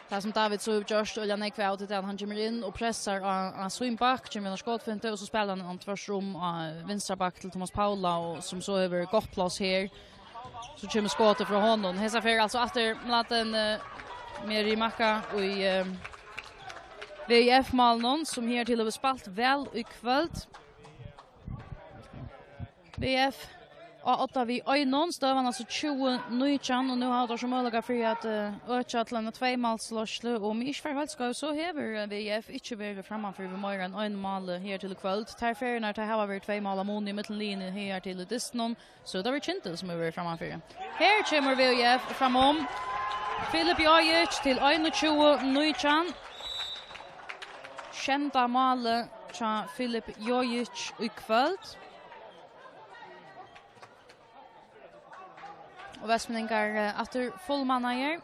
Speaker 1: Det som David så just och Janne kväll till han kommer in och pressar en swingback kommer en skottfinte och så spelar han tvärsrum vänstra back till Thomas Paula och som så över gott plats här. Så kommer skottet från honom. Hälsa för alltså efter Laten mer i Macka och i VF Malnon som här till att spalt väl i kväll. VF och 8 vi Öjnon stövan alltså 20 Nuichan och nu har de som möjlighet för att öka till en 2-målsslåssle och om inte för ska så häver VF inte vara framför vi mer än 1 mål här till kväll. Tar för när det har varit 2 mål mån i mittenlinjen här till Dyston så det var Kyndil som är framför. Här kommer VF framom. Filip Jojic till 21 Nuichan. Kända mål till Filip Jojic i kväll. Och Västmeningar efter fullmanna här.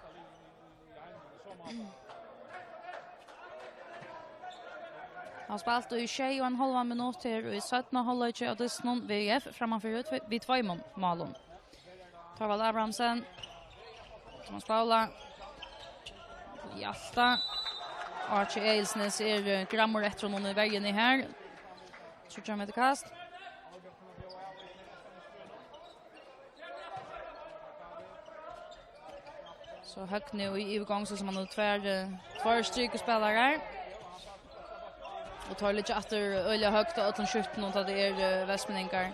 Speaker 1: Han spalt i 21,5 minuter och i 17,5 av Dyston VF framför vid 2 målen. Torvald Abrahamsen. Thomas Paula. Hjalta. Archie Eilsnes grammar efter honom i vägen i här. Så kör med kast. Så högt nu i övergång så som man nu två strykerspelare. Och tar lite efter öliga högt och utan skjutten och det är Västmeningar.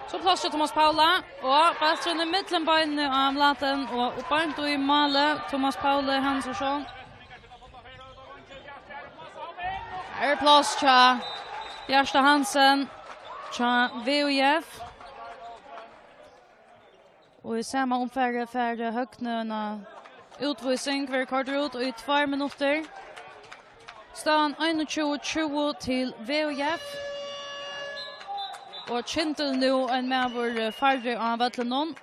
Speaker 1: Så plåster Thomas Paula och Bastron i mittenbein av Laten och uppant i Male Thomas Paula Hansson. Här plåster Bjärsta Hansen tja VOF. Och i samma omfärd för högnöna utvisning för kortar ut och i 2 minuter. Stan 21-20 till VOF. Och Kyndil nu en med vår färre av Vatlenon.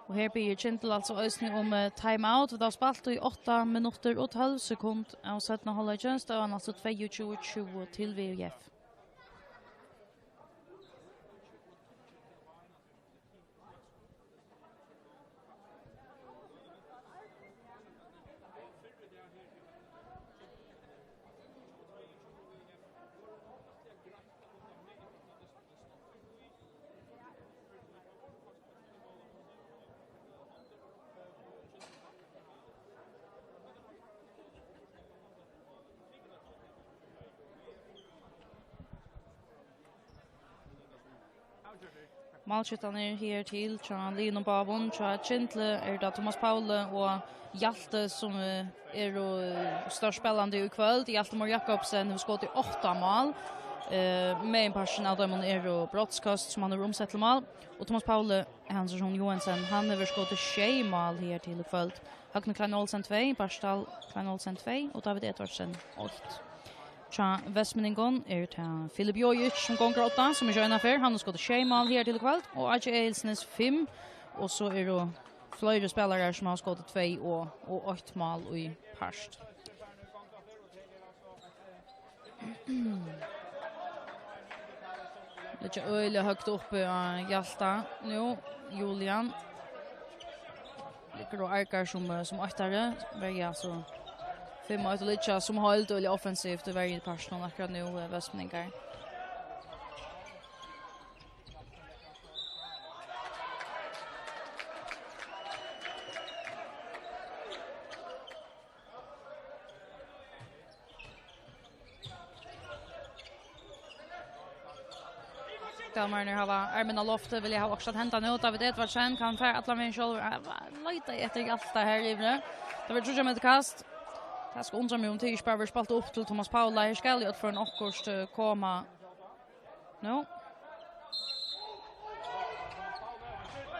Speaker 1: Och här blir Kyndil alltså ösning om timeout. Och då spalt i 8 minuter och 12 sekund av 17,5 tjänst. Och han alltså 22-20 till VOF. Malskyttan här till Charlie och Babon, Kyndil det Thomas Paule och Hjalte som störst spelande i kväll. Hjalte Mor Jakobsen har skott i 8 mål. Med en person av dem och brottskast som han har omsett till mål. Och Thomas Paule, Hansson Johansson, han har skott i 6 mål här till i kväll. Högne Klein Olsen 2, Barstal Klein Olsen 2 och David Edvardsen 8. Tja Vestmeningon till Filip Jojic som gånger 8 som är innanför. Han har skott 6 mål här till kväll. Och Aje Eilsnes 5. Och så det flera spelare som har skott 2 och 8 mål i parst. Det är öle högt uppe Hjalta nu. Julian. Ligger då arkar som åttare. Börjar så 5 och lite som hållt och offensivt i varje person akkurat nu Vestmeningar. Dalmarner har armen loftet vill jag ha också att hämta nu. David Edvardsen kan för att lämna själv lite efter allt det här i det. Det vill tro med kast. Det ska undra mig om Tirsberg spalt upp till Thomas Paula. Här ska ju för en akkurst komma. Nu.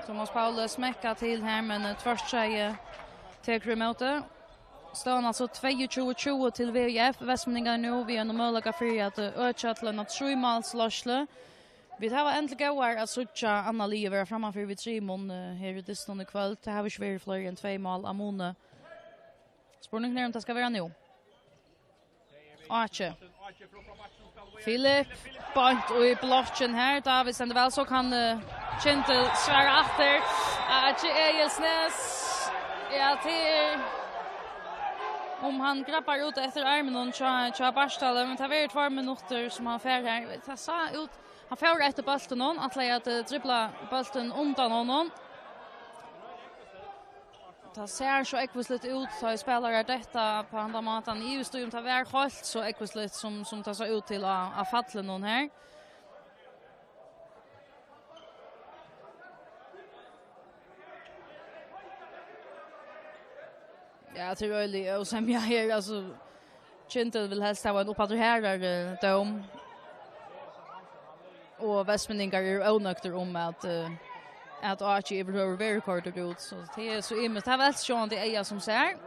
Speaker 1: Thomas Paula smäcka till här men först säger tar emot det. Står alltså 22-20 till VF. Vestmeningar nu vi är möjliga för att öka till en 3-målslossle. Vi har äntligen gått att söka Anna Liver framför vid Simon här i distan i kväll. Det har vi svårt fler än 2 mål Amone. Spårningen om det ska vara nu. Ache. Filip Bant och i blocken här. David sänder väl så kan Kyndil svära efter. Ache Eilsnes. Ja, till om han grappar ut efter armen och tja Barstal. Men det var 2 minuter som han fär här. Det sa ut. Han får efter bollen någon att lägga att dribbla bollen undan honom. Det ser så ekvisligt ut så spelar detta på andra matan i just om det var halt så ekvisligt som tar sig ut till att falla någon här. Ja, till öli och sen jag här alltså Kyndil vill helst ha en uppåt här dom. Och Vestmeningar onökter om att Archie över very kort ut så det är så immigt. Det är väl så det är som säger.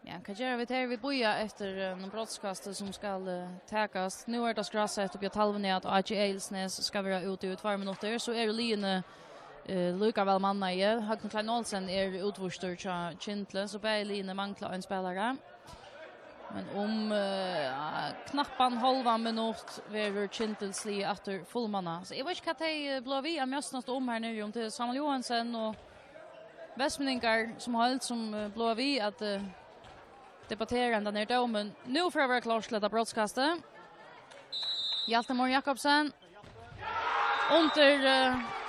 Speaker 1: Ja, kan göra vi tar vi boja efter någon brottskast som ska täckas. Nu är det skrasset upp i talven att Aje Eilsnes ska vara ute i 2 minuter så är Line Luka väl manna i. Högne Klein Olsen är utvurstor till Kyndil så bär Line mangla en spelare. Men om knappan halva minut ver Kyndil sli efter fullmanna. Så jag vet inte att det blå vi är mest om här nu om till Samuel Johansson och Vestmeningar som har allt som blå vi att debattera den här domen. Nu för att vara klar till att brottskasta. Hjalte Mor Jakobsen. Under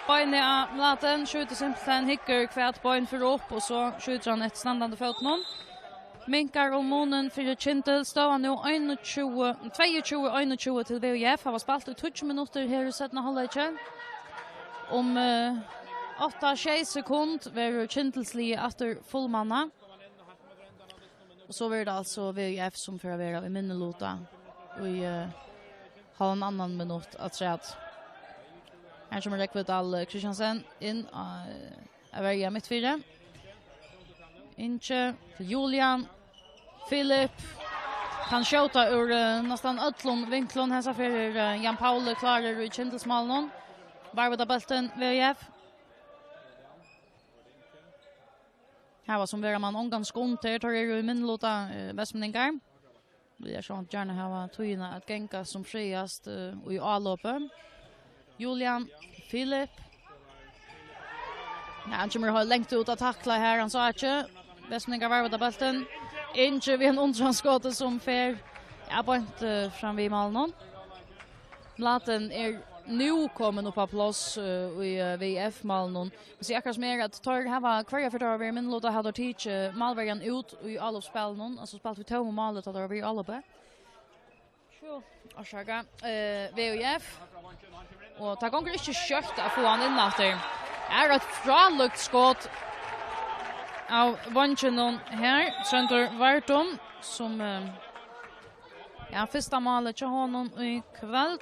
Speaker 1: beinet av laten. Skjuter simpelthen hickar kvärt bein för upp. Och så skjuter han ett standande fot någon. Minkar och månen för Kyndil. Står han nu 22-21 till VF. Han var spalt i 20 minuter här i 17 halvleken. Om 8-6 sekund var Kyndilsli efter fullmanna. Och så var det alltså VF som för att vara i minnelota. Och ha en annan minut att säga att här som Rekvedal Kristiansen in av varje mittfyra. Inche till Julian. Filip kan skjuta ur nästan ötlon vinklon här så för Jan Paul klarar i Kyndilsmalen. Varvade bulten VF. Här var som vera man omgansk onter tar i minnelota Vestmeningar. Vi är så att gärna ha tøyna att gänka som friast och i avloppet. Julian, Filip. Ja, han kommer ha längt ut att tackla här, han sa inte. Vestmeningar varvade bulten. Inte vid en underhandsskott som fer. Ja, på inte fram vid Malmö. Blaten nu kommer upp på plats i VF-malen. Så jag kanske mer att tar här kvar för då vi men låta hade teach malvägen ut i alla spelen alltså spalt vi två målet där vi alla på. Så och jag VF och ta gånger inte kört att få han in efter. Är ett fralukt skott av Manshondbóltsdystur här center Vartum som första målet till honom i kväll.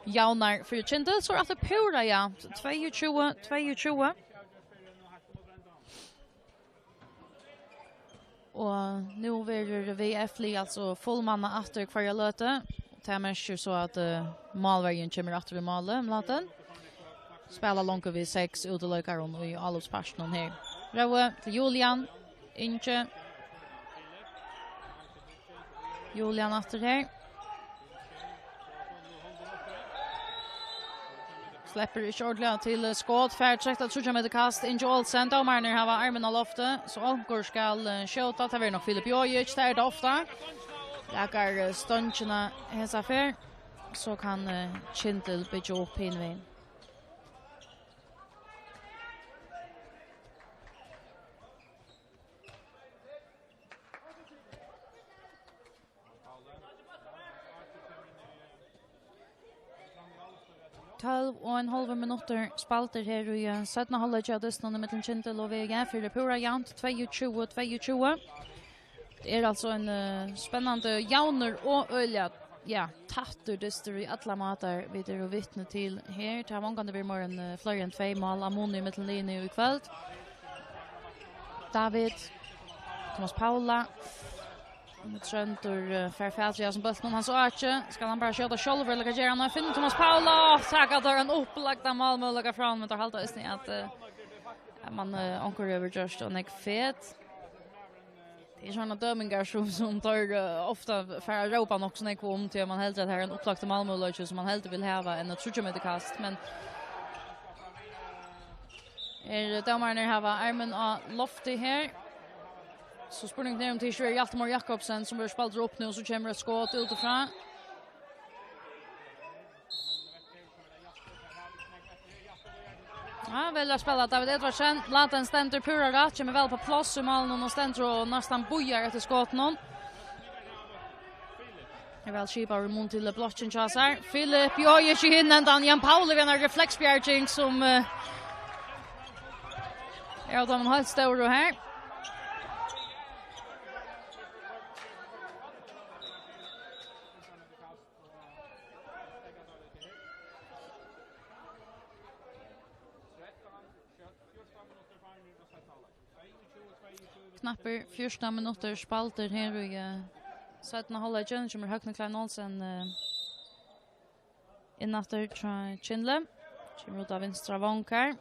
Speaker 1: Jaunar för Kyndil så att det pura ja 22. Och nu blir VF alltså fullmanna efter kvar löte. Det är så att målvägen kommer efter målet laten. Spela långt vid 6 utelökar och i allopsparsen här. Röve till Julian inte. Julian efter här. Släpper i ordentligt till skott. Färdigt att skjuta med kast. Inte Olsen. Domarna har armen av loftet. Så Alkor ska skjuta. Det är nog Filip Jojic. Det är det ofta. Läkar stuncherna hos affär. Så kan Kyndil bygga upp invägen. Och en halv minuter spalter här i 17 halvlek av dystene mellan Kyndil och VG för det pura jämnt 22. Det är alltså en spännande jauner och ölja tatterdyster i alla matar vi är och vittne till här. Det här många det blir mer än fler än 2 mål Ammoni i mittenlinjen i kväll. David, Thomas Paula, Tröntur Fairfadria som bulten han så inte ska han bara köra själv eller göra han finner Thomas Paula tackar där en upplagda målmöjliga fram men tar halta just ni att man ankar över just och fet. Det är såna dömingar som tar ofta för Europa också när kom till man helt rätt här en upplagda målmöjliga som man helt vill ha en trutcha med kast men domarna har armen av lofty här. Så spurning ner om till Sverige Hjaltemar Jakobsen som börjar spalta upp nu och så kommer ett skott utifrån. Ja, väl spela David Edvardsen. Laten ständer pura rätt, kommer väl på plats i malen och ständer och nästan bojar efter skotten. Jag vill skipa remont till blocken chassar. Filip Jojic i hinnen, Jan Pauli med en reflexbjärging som är att de har ett stor här. Knapper 14 minuter spalter här i 17 halvlek kommer Högna Klein Olsen in efter Kyndil. Kommer ut av vänstra vankar.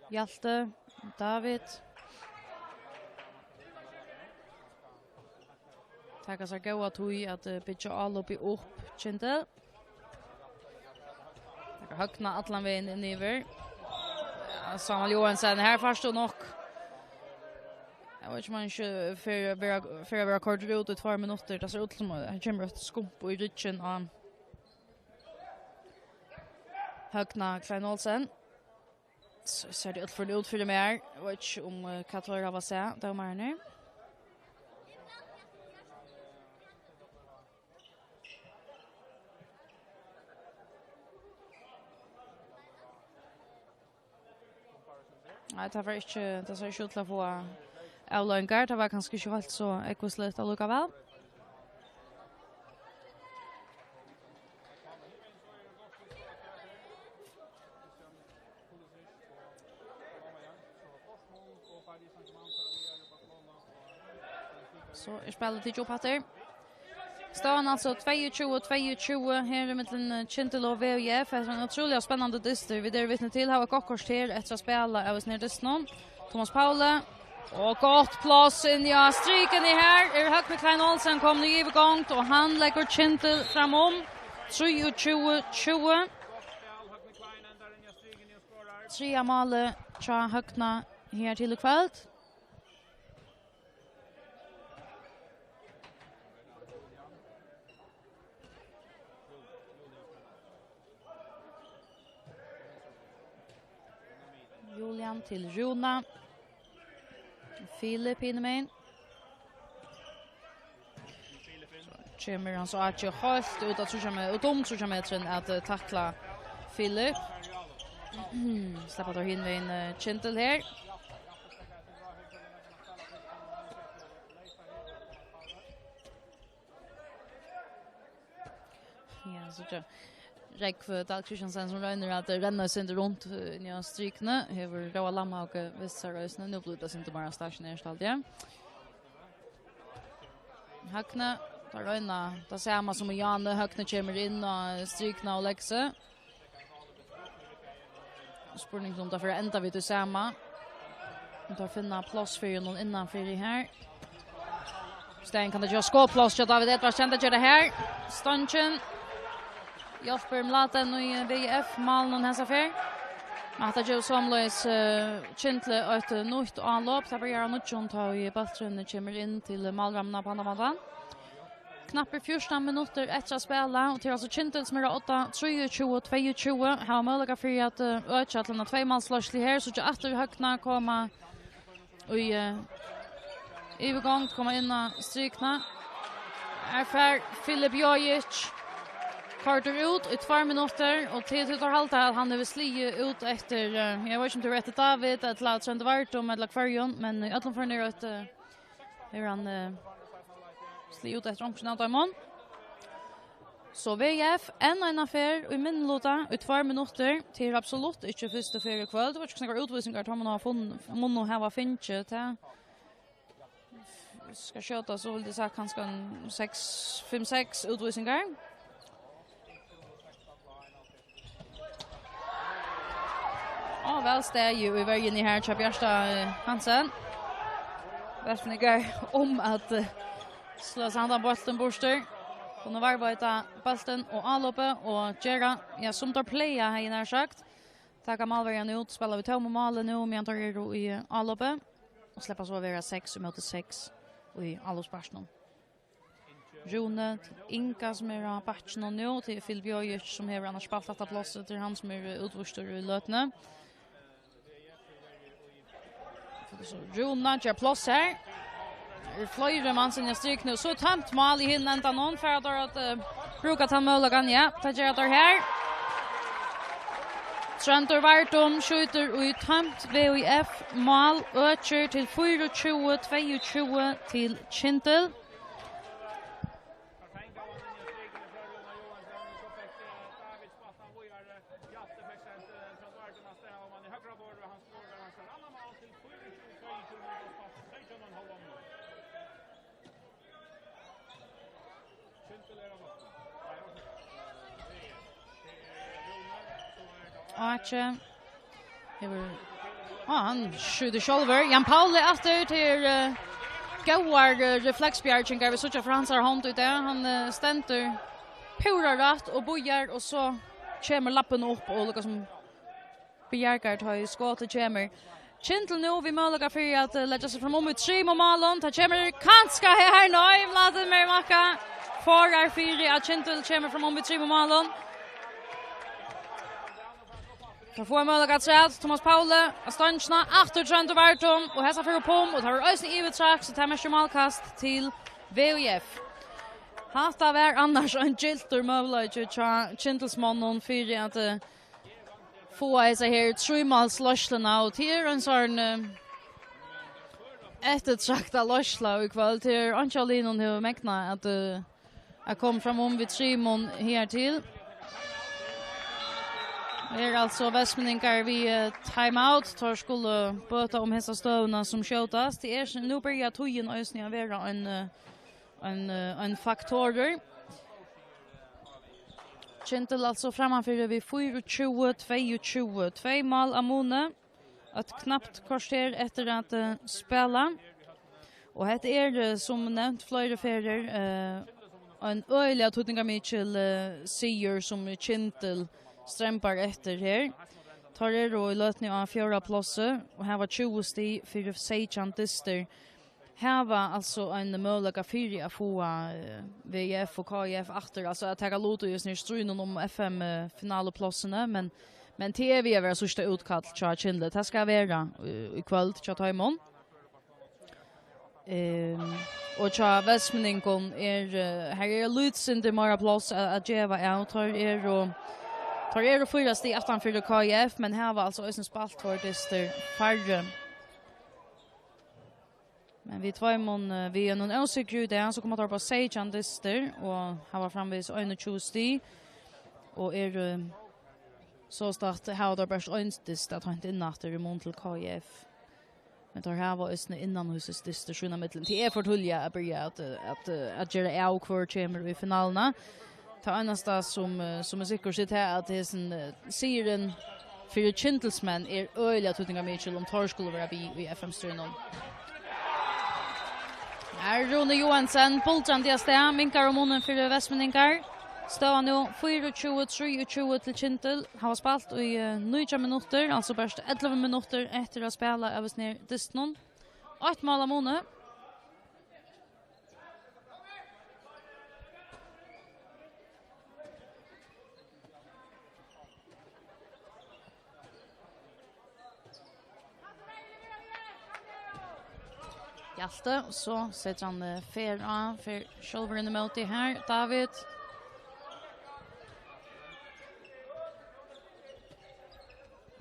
Speaker 1: Hjalte, David. Tackar sig goda tog att bygga all upp i upp Kyndil. Tackar Högna Atlan vägen in över. Samuel Johansson här först och nog. Jag vet man inte för att vara kort ut i 2 minuter. Det ser ut som att han kommer ett skump i ryggen av Högna Klein Olsen. Så ser det ut för det mer. Jag vet inte om Katlar har sett domarna. Nej, det ser inte ut till att få avlöngar. Det var kanske inte helt så ekvisligt att lukka väl. Så spelet till Jopater. Stan alltså 22 här i mitten Kyndil och VF. Det är en otroligt spännande dyster. Vi där vittne till har Kockors till efter att spela av oss ner dystern. Thomas Paula och gott plats in i stryken i här. Högna Klein Olsen kom nu i gång och han lägger Kyndil framom. 23-20. 3 mål tja Högna här till ikväll. fram till Rona. Filip Hinnemein. Kommer han så att ju halt ut att så med och så metern att tackla Filip. Släpper då Hinnemein Kyndil här. Ja, så där. Räkv Dag Kristiansen som rönner att renna sig runt i strykna. Hever Roa Lamma och Västerrösna. Nu blir det inte bara stationärt ja. Hökna, där rönna. Det samma som Janne. Hökna kommer in och strykna och läxa. Spurning om därför ända vi till samma. Där finna plats för någon innanför det här. Sten kan det göra skåplats så David Edvards kände gör det här. Stanchen. Hjälper Mlaten i VF mal någon hans affär. Att det just samlas Kyndil ett nytt anlopp. Så börjar han ta i bollen kommer in till malramna på andra. Knappt 14 minuter efter att spela och till alltså Kyndil som är 8-23-22 har möjlighet för att öka till en tvåmålsslåsslig här så att efter högna komma och i gång komma in och strykna. Är för Filip Jojic Carter ut i 2 minuter och till tar halt att han är sli ut efter jag vet inte rätt David att låta inte vart om eller kvarjon men i alla fall ner att är han sli ut efter omkring av mån. Så VF en affär i min låta i 2 minuter till absolut inte första för kväll. Det var också några utvisningar som man har funnit mån och ha finche till ska köta så vill det säga kanske 5-6 utvisningar. Ja, väl steg ju i vägen i här Chabjärsta Hansen. Västnigar om att slå sig bollen borster. Kunna varva bollen och anloppet och Gera ja som tar playa här när sagt. Tacka Malvärjan ut spelar vi tom mål nu med tar i anloppet och släppa så vara 6 mot 6 i allosparsen. Rune Inka som är på patchen nu till Filip Jojic som har annars spaltat att plåset till han som är utvårstor i lötne. Så Rune ger plås här. Flöjre man sin stryk nu så tömt mål i hinnan ända någon för att bruka ta möjligheten ja. Ta ger det här. Trantor Vartum skjuter ut tömt VIF mål ökar till 24-22 till Kyndil. Arche. Han skjuter shoulder. Jan Paul efter till goar reflexbjärgningar vi såg från hans hand ut där. Han ständer pura rätt och bojar och så kommer lappen upp och lukar som bjärgar tar i skottet kommer. Kyndil nu vi möjliga för att lägga sig fram mot 3 mål. Ta kommer kanske här nu. Vladen med Macka. Forar 4 att Kyndil kommer fram mot 3 mål. Kan få möjlighet att Thomas Paule Astanchna efter Trantor Vartum och häsa för pom och tar ösning i uttrack så tar man målkast till VIF. Hatta var annars en gilter möjlighet till Kyndils mannen för att få sig här 3-målslösslorna och till en sån eftertrakta lössla i kväll till Angelino nu mäkna att jag kom fram vid 3 mål här till. Det är alltså västmänningar vid timeout. Tar skulle böta om hessa stövna som skjutas. Det är nu börjar tojen ösning att vara en faktor. Kyndil alltså framför vid 24-22. 2 mål Amone. Ett knappt kvarter efter att spela. Och det är som nämnt flera färger en öliga tutningar Mitchell Seger som Kyndil strämpar efter här. Tar det då i lötning av 4 platser och här var 20 steg för Manshondbóltsdystur. Här var alltså en möjlighet för att få VF och KIF efter. Alltså att ta låt just nu striden om FM-finaleplatserna. Men Men det vi är sista utkall till Kyndil. Det ska vara i kväll till Taimon. Och tja Västmenningon här lutsen mera plats att geva out här och fyra steg utanför KF, men här var alltså ösen spalt för dyster färre. Men vi tvåmon vi är någon osäker där så kommer att på Sejan dyster och han var framvis 21 och så start här där bäst önstist att han inte innatter i mån till KF. Men där här var ösne innan husets dyster mitten till för tulja att börja att göra av kvar chamber i finalerna. Ta annasta som är säkert sitt här att det är en serien för Kyndilsmän öliga tutningar Mitchell om tar skulle vara i FM-strönen. Här Rune Johansson, Poltran Diastea, minkar och munnen för Västmenningar. Står nu 24-23 till Kyndil. Han har spalt i 9 minuter, alltså bara 11 minuter efter att spela över ner distnon. 8 mål av munnen. Hjalte, så sätter han fair för shoulder in the mouth här. David.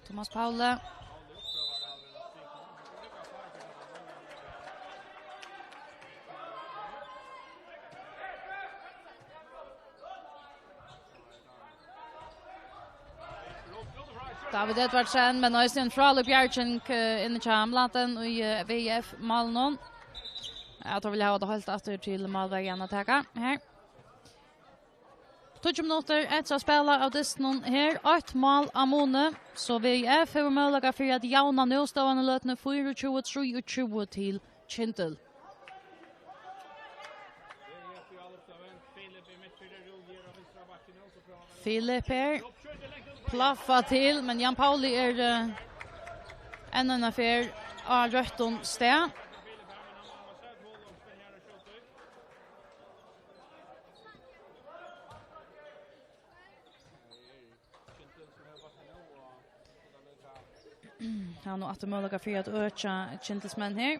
Speaker 1: Thomas Paule. David Edvardsen, men också en Frale Bjergink in i Chamlaten och i VF Malnon. Jag tror vi har det hållit efter till Malvägen att täcka här. 20 minuter efter att spela av distnon här. 8 mål av Mone. Så VF har möjlighet för att jauna nu stående lötene 24-23 till Kyndil. Filip här. Plaffa till, men Jan Pauli en affär av rötton steg. Han har att möjlighet för att öka Kyndilsmän här.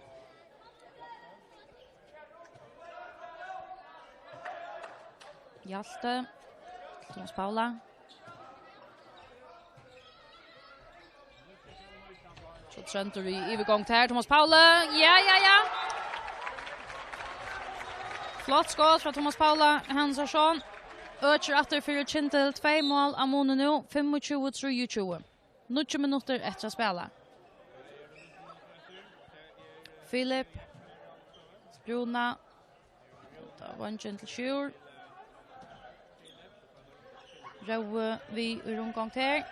Speaker 1: Hjalte. Thomas Paula. Så Trenter i övergång här. Thomas Paula. Ja. Flott skott från Thomas Paula. Hansson. Öcher efter för Kyndil. 2 mål av Mone nu. 25-23. 9 minuter efter att spela. Filip. Spruna. Det var en gentle sure. Røve vi rundgång här.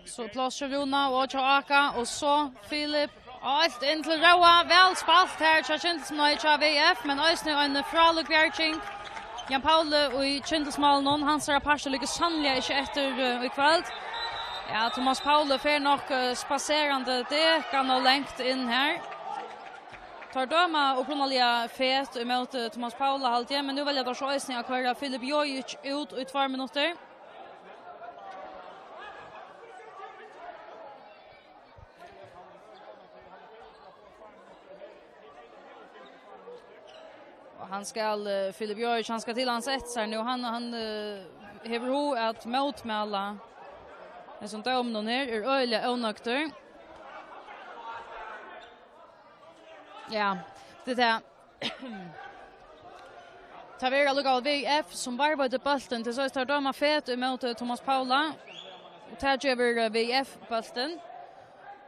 Speaker 1: Så plåser Runa och Tjaka och så Filip. Allt in till Røve. Väl spalt här. Kyndilsmän i VF. Men också en Frale Bjergink. Jan Paule och i Kyndilsmalen. Hans rapport ligger sannolikt inte efter i kväll. Ja, Thomas Paule får nog spacerande det kan ha längt in här. Tar döma uppenbarligen fet emot Thomas Paule alltid, men nu vill jag då chansen att köra Filip Jojic ut i 2 minuter. Och han ska Filip Jojic, han ska till hans etsar nu. Han hever ho att mot med alla. En sån där om någon här öliga onökter. Ja, det där. Tavera lokal VF som varvade bulten till så står de fet emot Thomas Paula. Och tar över VF bulten.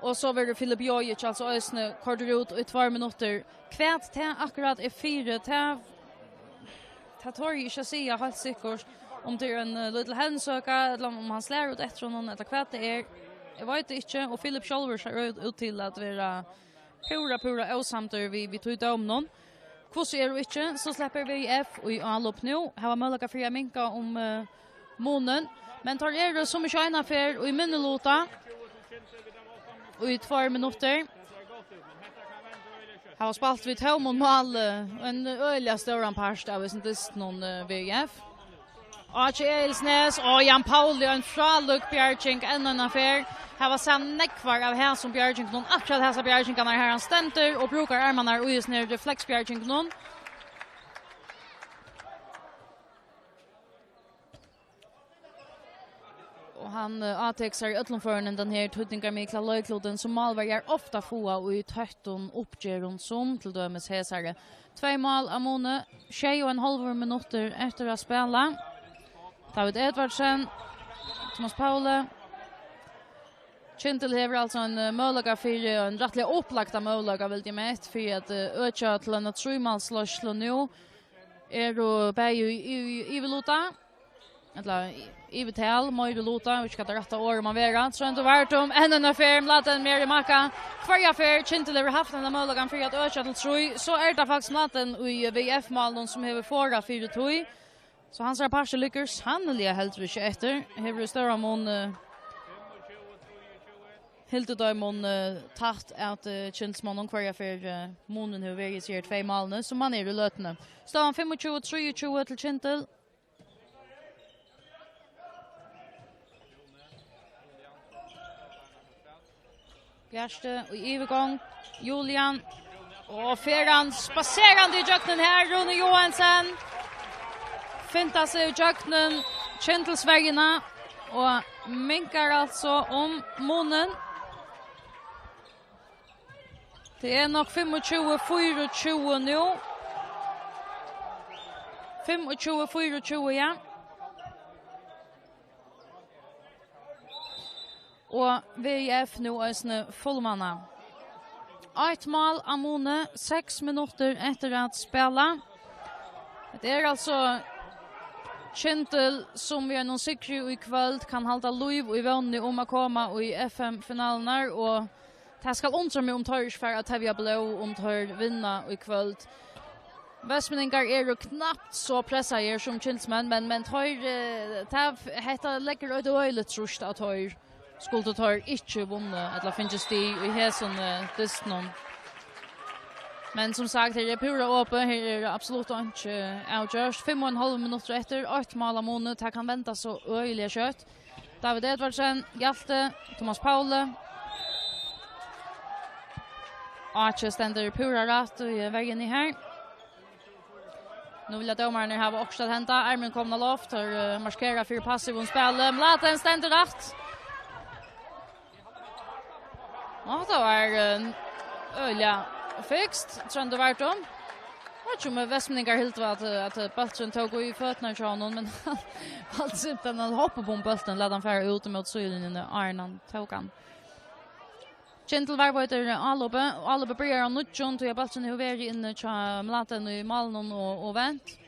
Speaker 1: Och så var det Filip Jojic alltså ösne kortar ut i 2 minuter. Kvärt till akkurat är 4 till. Det tar ju inte att säga helt säkert. Om det är en liten hänsöka eller om han slår ut efter någon eller kvart det är. Jag vet inte. Och Filip själv ser ut till att vara pura osamter vi tog om någon. Kvart är det inte så släpper VF och i anlopp nu. Här var möjlighet för att minka om månen. Men tar det så mycket ena för och i minnelåta. Och i 2 minuter. Här var spalt vid Helmond mål. En öliga stora parst av sin någon VF. Archie Eilsnes och Jan Pauli en fraluk Bjärching ännu en affär. Här var sam neckvar av här som Bjärching någon akkurat här så Bjärching kan här han ständer och brukar armarna och just ner reflex Bjärching någon. Och han atexar utlomföranden den här tuttingar Mikla Löjkloden som malvargar ofta få och i tötton uppger som till dömes Hesare. 2 mål av Mone, 6,5 minuter efter att spela. David Edvardsen, Thomas Paule. Kyndil hever alltså en möjliga för en rättliga upplagda möjliga vill jag med för att öka till en 3-målsslåsslo nu. Är bäju i Velota. Eller i betal, Möjde Lota, vi ska ta rätta år man vera. Så inte värt om en affär, laten mer i Maka. Kvarja affär, Kyndil har haft en möjliga för att öka till 3. Så är det faktiskt laten i VF-malen som har förra 4-2. Så hans rapporter lyckas sannolikt helt inte efter. Hever större mån helt då mån tatt att Kyndilsmannen kvarja för månen hur väger sig 2 mål så man är i lötene. Stavan 25-23 till Kyndil. Bjärste och övergång Julian och Ferran spacerande i jöknen här Rune Johansson fintar sig i jöknen Kyndilsvägarna och minkar alltså om munnen. Det är nog 25-24 nu. 25-24 ja. Och VF nu är fullmanna. 1 mål av Mone, 6 minuter efter att spela. Det är alltså Kyndil som vi är någon säker i kväll kan hålla liv och i vänner om att komma och i FM-finalerna och det ska undra mig om Torres för att vi blå om Torres vinna i kväll. Västmeningar är ju knappt så pressade som Kyndilsmän men Torres heter lägger ett öjligt trust att Torres skulle ta inte vunna eller finns det i häson dysnon. Men som sagt, det är pura öppet, här är det absolut inte outgörs. 5,5 minuter efter, 8 mål av månad, här kan vänta så öjliga kött. David Edvardsen, Hjalte, Thomas Paule. Arche ständer pura rätt i vägen i här. Nu vill jag domarna ha också att hämta. Armen kommer loft och markera för passiv och spel. Mlaten ständer rätt. Ja, det var öliga fixt, tror jag det var om. Jag tror med Västmeningar helt var att Baltsen tog i fötterna till honom, men alltså utan att hoppa på bulten lade han färra ut mot sylen Arnan tog han. Kyndil var på Allobe börjar av Nutjon till Baltsen hur är inne till Mlaten i Malnon och vänt.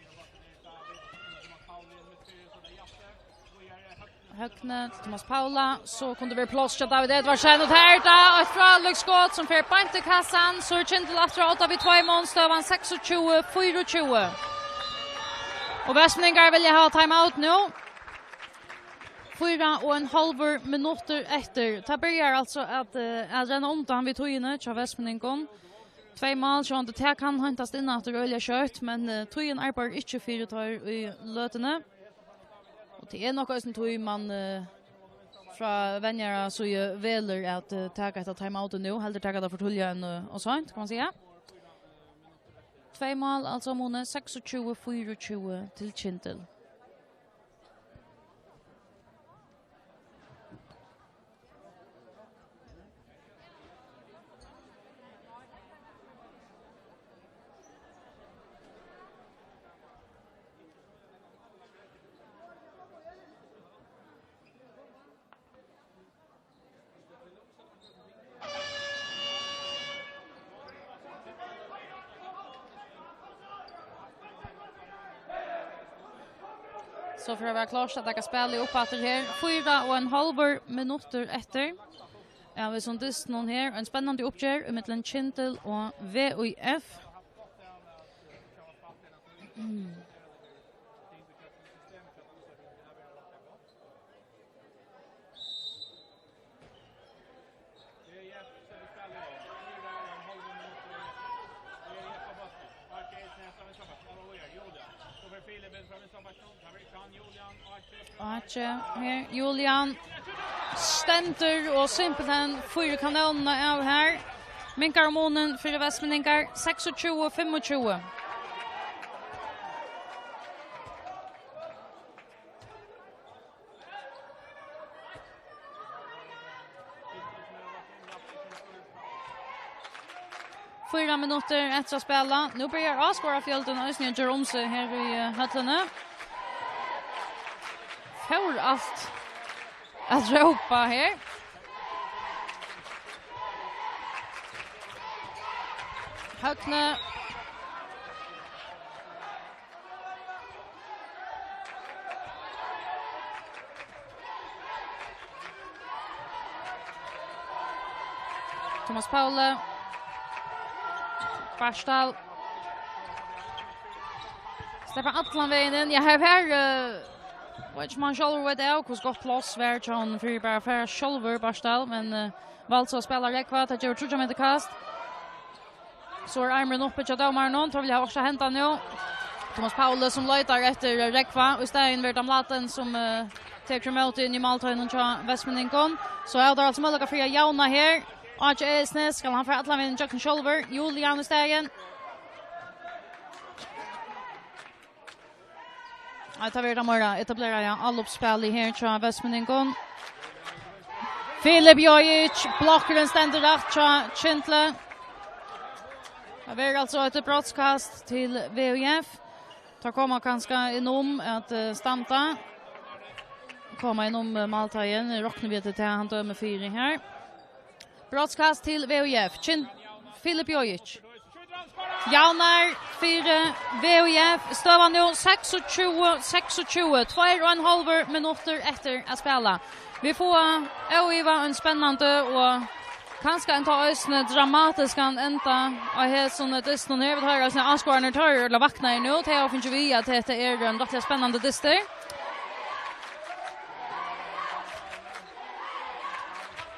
Speaker 1: Högne Thomas Paula så kunde vi plats till David Edvardsen och här då ett fralöksskott som för point i kassan så Kyndil efter 8 vid 2 mål stövan 26-24. Och Västmeningar vill ha timeout nu. 4,5 minuter efter. Det börjar alltså att renna om han vid togjene till Västmeningen. 2 mål så det kan hämtas in efter öliga kött men togen är bara inte 4 tar i lötene. Och det är nog också en man från vännerna så väljer att ta ett timeout nu. Hellre ta det för tullen och sånt kan man säga. 2 mål alltså Mone 26-24 till Kyndil. Så för att vara klart att jag kan spela upp att det här 4,5 minuter efter. Ja, vi som dyst någon här. En spännande uppgör mellan Kyndil och VUF. Ache här Julian stendur och simpelthen fyra kanonerna av här. Minkar månen för Västmeningar 26-25. Fyra minuter efter att spela. Nu börjar avskåra fjälten och Östnjö gör om sig här i höllini. Får allt att ropa här. Högne. Thomas Paule. Barstal. Stefan Atlanvägen in. Jag har här which man själv vet jag hur gott plats vart han för bara för själver Barstal men valt så spelar räkva att jag tror med det kast. Så är armen uppe till domaren tror jag också hämta nu. Thomas Paule som letar efter räkva och Stein vart amlaten som tar emot in i Maltöjen och Västmeningen. Så är det alltså möjligt för Jauna här. Och Esnes ska han för Atlanvägen Jackson Shoulder. Julian Stegen. Jag tar vidare morgon etablerar jag allopspel i här till Västmeningen. Filip Jojic blockar en ständer rätt till Kyndil. Det är alltså ett brottskast till VUF. Tar komma ganska inom att stamta. Komma inom Maltöjen. Rocknar vi till han dömer 4 här. Brottskast till VUF. Filip Jojic. Jaunar 4 VUF. Stövar nu 26-26. 2,5 minuter efter att spela. Vi får öva en spännande och kanske inte ösna dramatisk ända och här såna dysten här vi har alltså avskårarna tar eller vaknar nu till jag finns ju vi att det är en rätt spännande dyster.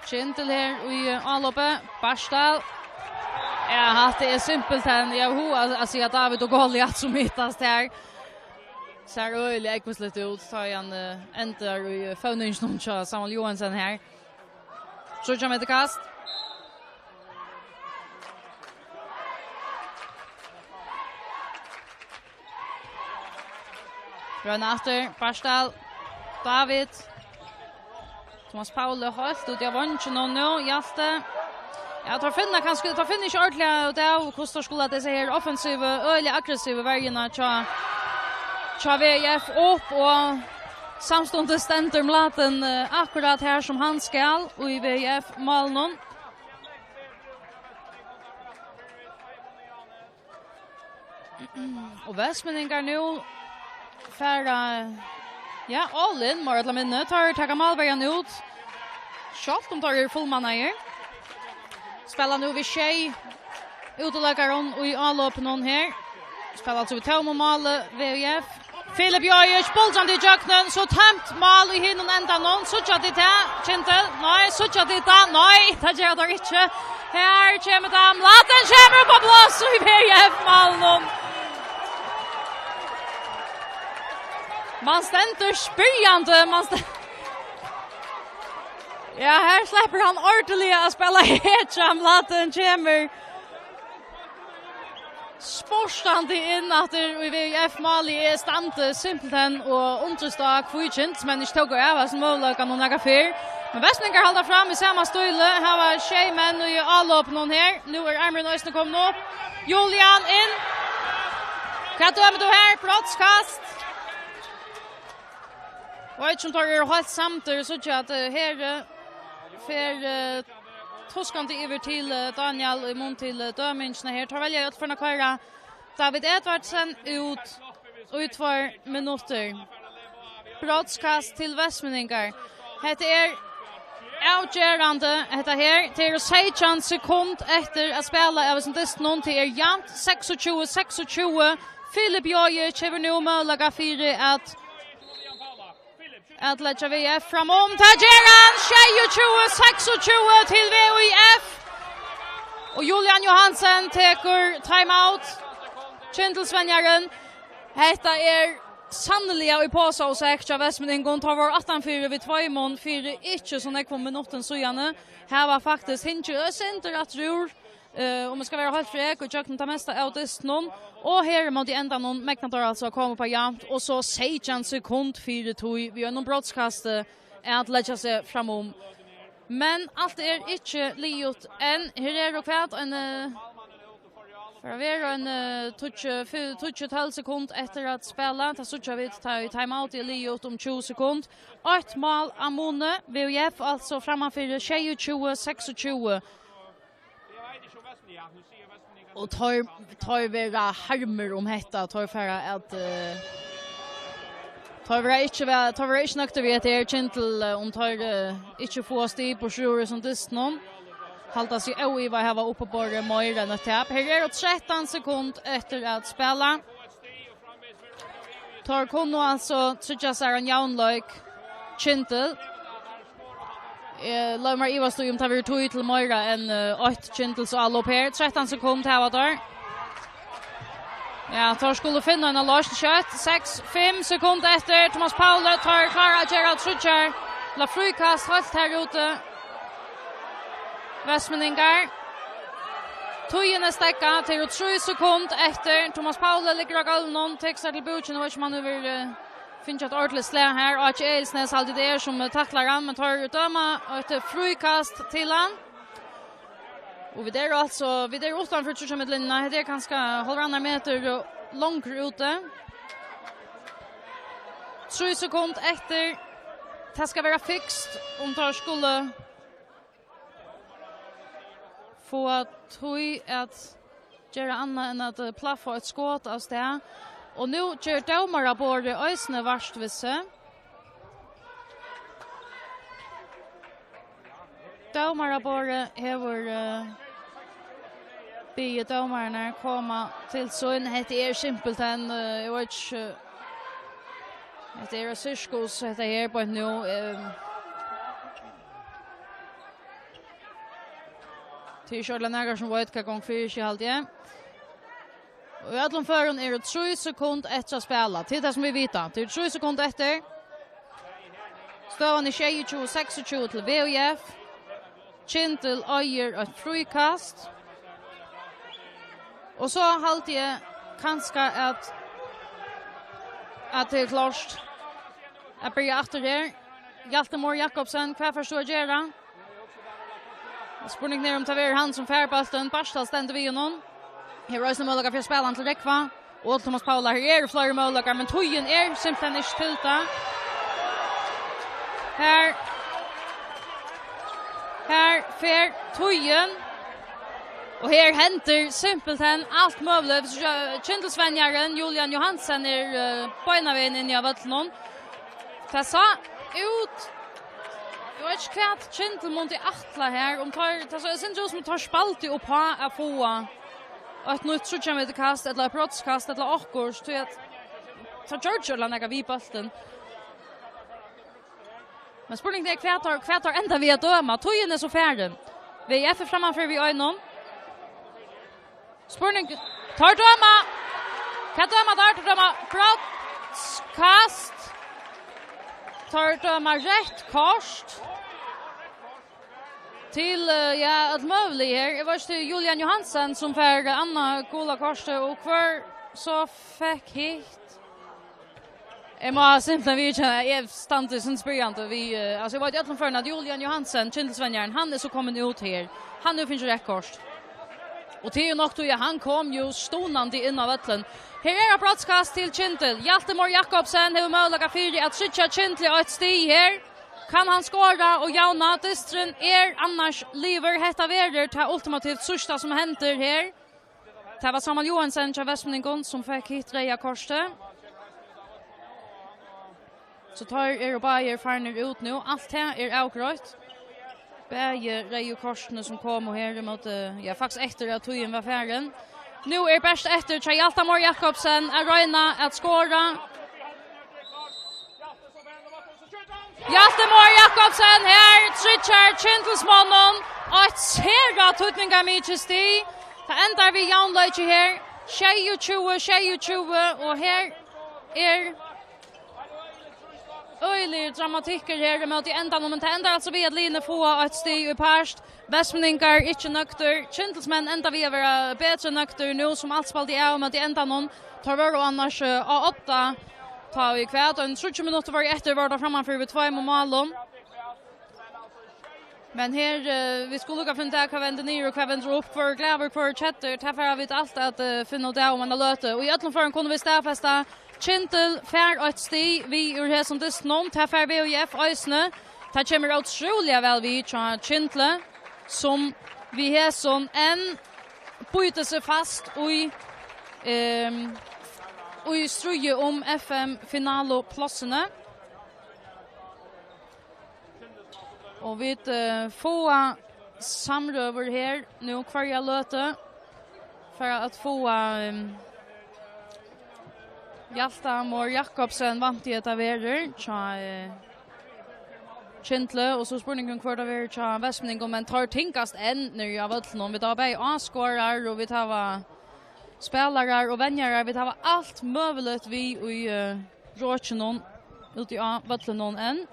Speaker 1: Kyndil här i Alope, Barstal. Ja, det är simpelt här. Jag hör att se David och Goliat som hittas här. Ser öliga ekvisligt ut. Tar han enter i förningen till Samuel Johansson här. Så kommer det kast. Renater, Barstal, David. Thomas Paule höst ut jag vann inte nu, Hjalte. Jag tar finna kanske tar finna inte ordentligt och det kostar skulle det se här offensiva, öliga aggressiva vägarna tja VF upp och samstundes ständer mlaten akkurat här som han skall och i VF Malnon. Och Västmeningar nu färra ja, all in mer eller mindre tar Malbergen ut. Schalt de tar fullmanna här. Spelar nu vid tjej. Uteläggaren och i anloppen någon här. Spelar alltså vid Tom och Mal VUF. Filip Jojic, bolsande i jöknen. Så tämt Mal i hinnon ända någon. Sucha dit här. Kyndil. Nej, sucha dit här. Nej, det gör det inte. Här kommer det. Laten kommer på plats i VUF Mal någon. Man ständer spyrjande. Ja, här släpper han ordentligt att spela hetjam. Laten kommer sporstande in att i VF Mali är stande simpelthen och understag kvittjent. Men inte tog av som möjliga någon näga fyr. Men Västmeningar håller fram i samma stöjle. Här var tjejmän och i alla upp någon här. Nu är Armren Östner kommit upp. Julian in. Kan du du här? Brottskast. Och inte som tar helt samtidigt så att här för toskande över till Daniel i mun till dömingarna här. Tar välja ut för att köra David Edvardsen ut för minuter. Brottskast till Västmeningar. Det är avgörande detta här. Det är 16 sekund efter att spela av sin dyst någon till jämnt 26-26. Filip Jojic har nu möjliga för att lägga VF framom. Tageran 26-26 till VUF. Och Julian Johansen teker timeout. Kyndil Svenjaren. Detta är sannolikt i påsa och säkra Västmen gång tar var 18-4 vid 2 mån 4 inte så näck minuten så gärna. Här var faktiskt inte center att tror om man ska vara helt fräck och jag ta mesta av det någon och här mot ända någon Magnator alltså kommer på jämnt och så 16 sekund 4-2 vi har någon brottskast att lägga sig framom. Men allt inte liot än här är det kvart en för vi är en touch 12 sekund efter att spela. Ta så vi tar timeout i liot om 20 sekund. 8 mål Amone VF alltså framför 22-26. Och tar vi harmer om detta tar för att tar vi inte nökter vi att det är Kyndil om tar inte få stig på sjuor som dystnon. Halta sig i vad här var uppe på Møyre och tapp. Här är det 13 sekund efter att spela. Tar kunde alltså trycka sig en jaunlöjk Kyndil. Låt mig Iva stod om tar vi tog till Møyre än 8 Kyndil så alla upp här. 13 sekund här var där. Ja, tar skulle finna en last shot. 6-5 sekunder efter Thomas Paule tar klara Gerald Trutcher. La frukast helt här ute. Västmeningar. Tøyen stekka till 3 sekunder efter Thomas Paule ligger av gallen textar till buchen och man över finns ett ordentligt slä här och att Elsnes alltid där som tacklar han men tar döma ett frukast till han. Och vi där alltså vi där utanför Tjursamedlinna det är ganska 1,5 meter långt ute. 3 sekunder efter det ska vara fixed om tar skulle få att tog att göra annat än att plaffa ett skott av det. Och nu gör domare både ösne värst visse. Domare både har be domarna komma till så en heter är simpelt än which det är cirkus det är på nu till Charlotte Nagar som vet vad gång 4 i halvtid. Och i alla fall är det 3 sekunder efter att spela. Till det som vi vet. Det är 3 sekunder efter. Stående 22-26 till VF. Kyndil öjer ett frukast. Och så halvtid jag kanske att det är klart. Jag börjar efter det. Hjaltemor Jakobsen, vad förstår jag göra? Spurning ner om taver han som färballen Barstal ständer vi någon. Här är möjliga för spelaren till Rekva och Thomas Paula här är flera möjliga men Tøyen är simpelthen inte tilta. Här för Tøyen och här händer simpelthen allt möjligt. Kyndilsvänjaren Julian Johansen är böjnaven in i vattnet. Det sa ut jag vet inte kvart Kyndil mot i attla här om tar så syns det som tar spalt upp på att få att nu tror jag med det kast eller brottskast eller akurs till att ta George eller några vi bollen. Men spurning det kvartar ända vi att döma. Tøyen är så färdig. Vi är för framför vi ögonen. Spurning tar döma. Kan döma brottskast. Tar döma rätt kast. Till att möjligt här. Det var Julian Johansen som för Anna Gola Korste och kvar så fick hit. Jag må simpelthen vidkänna jag stannar sin spyrjande vi alltså jag var egentligen för att Julian Johansen Kyndilsvänjaren han är så kommit ut här. Han nu finns rätt kort. Och till nog då han kom ju stonande in av vattnet. Här är ett brottskast till Kyndil. Hjaltemor Jakobsen har möjlighet för att skicka Kyndil ett steg här. Kan han skåra och jauna dystren annars lever hetta väder till ultimativt sista som händer här. Det var Samuel Johansen till Västmeningen som fick hit Reja Korste. Så tar Bayer farner ut nu. Allt här är avgröt. Bayer Reja Korste som kom och här mot faktiskt efter att Tøyen var färden. Nu är bäst efter till Hjaltemor Jakobsen att röjna att skåra. Hjaltemor Jakobsen här trycker Kyndilsmannen och ett sera tutningar mycket stig. Det ändrar vi jaunlöjt här. 22 och här är öjlig dramatiker här mot i ändan, men det ändrar alltså vid att Line få ett steg i parst. Västmänningar inte nökter. Kyndilsmän ända vi vara bättre nökter nu som allt spalt i av med i ändan. Tar var och annars A8 tar vi kvärt. Och en 30 minuter var efter var där framför vid 2 mål. Men här vi skulle lukka finna där vända ner och vända upp för gläver för chatter. Därför har vi allt att finna det om man har löte. Och i öllum kunde vi stäfesta Kyndil fär ett steg vi ur här som det snån. Därför vi och Jeff Ösne. Det kommer otroligt väl vi tja Kyndil som vi har som en byter sig fast och i struje om FM-finaloplatserna. Och vi får samröver här nu kvar jag löte för att få Hjalta och Jakobsen vant i ett av Kyndil och så spurningen kvar av Västmänningar men tar tinkast än när jag vet någon vi tar bara avskårar och vi tar spelare och vänner vi tar allt möjligt vi i råchen ut i vet någon än.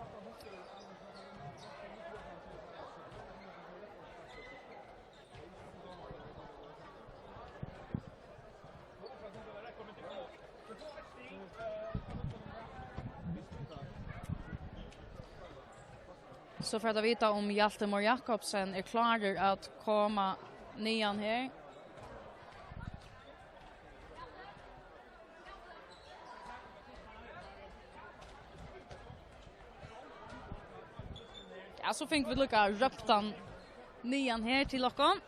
Speaker 1: Så för att veta om Hjalta och Jakobsen är klara att komma nian här. Ja, så fick vi lucka röptan nian här till lockon.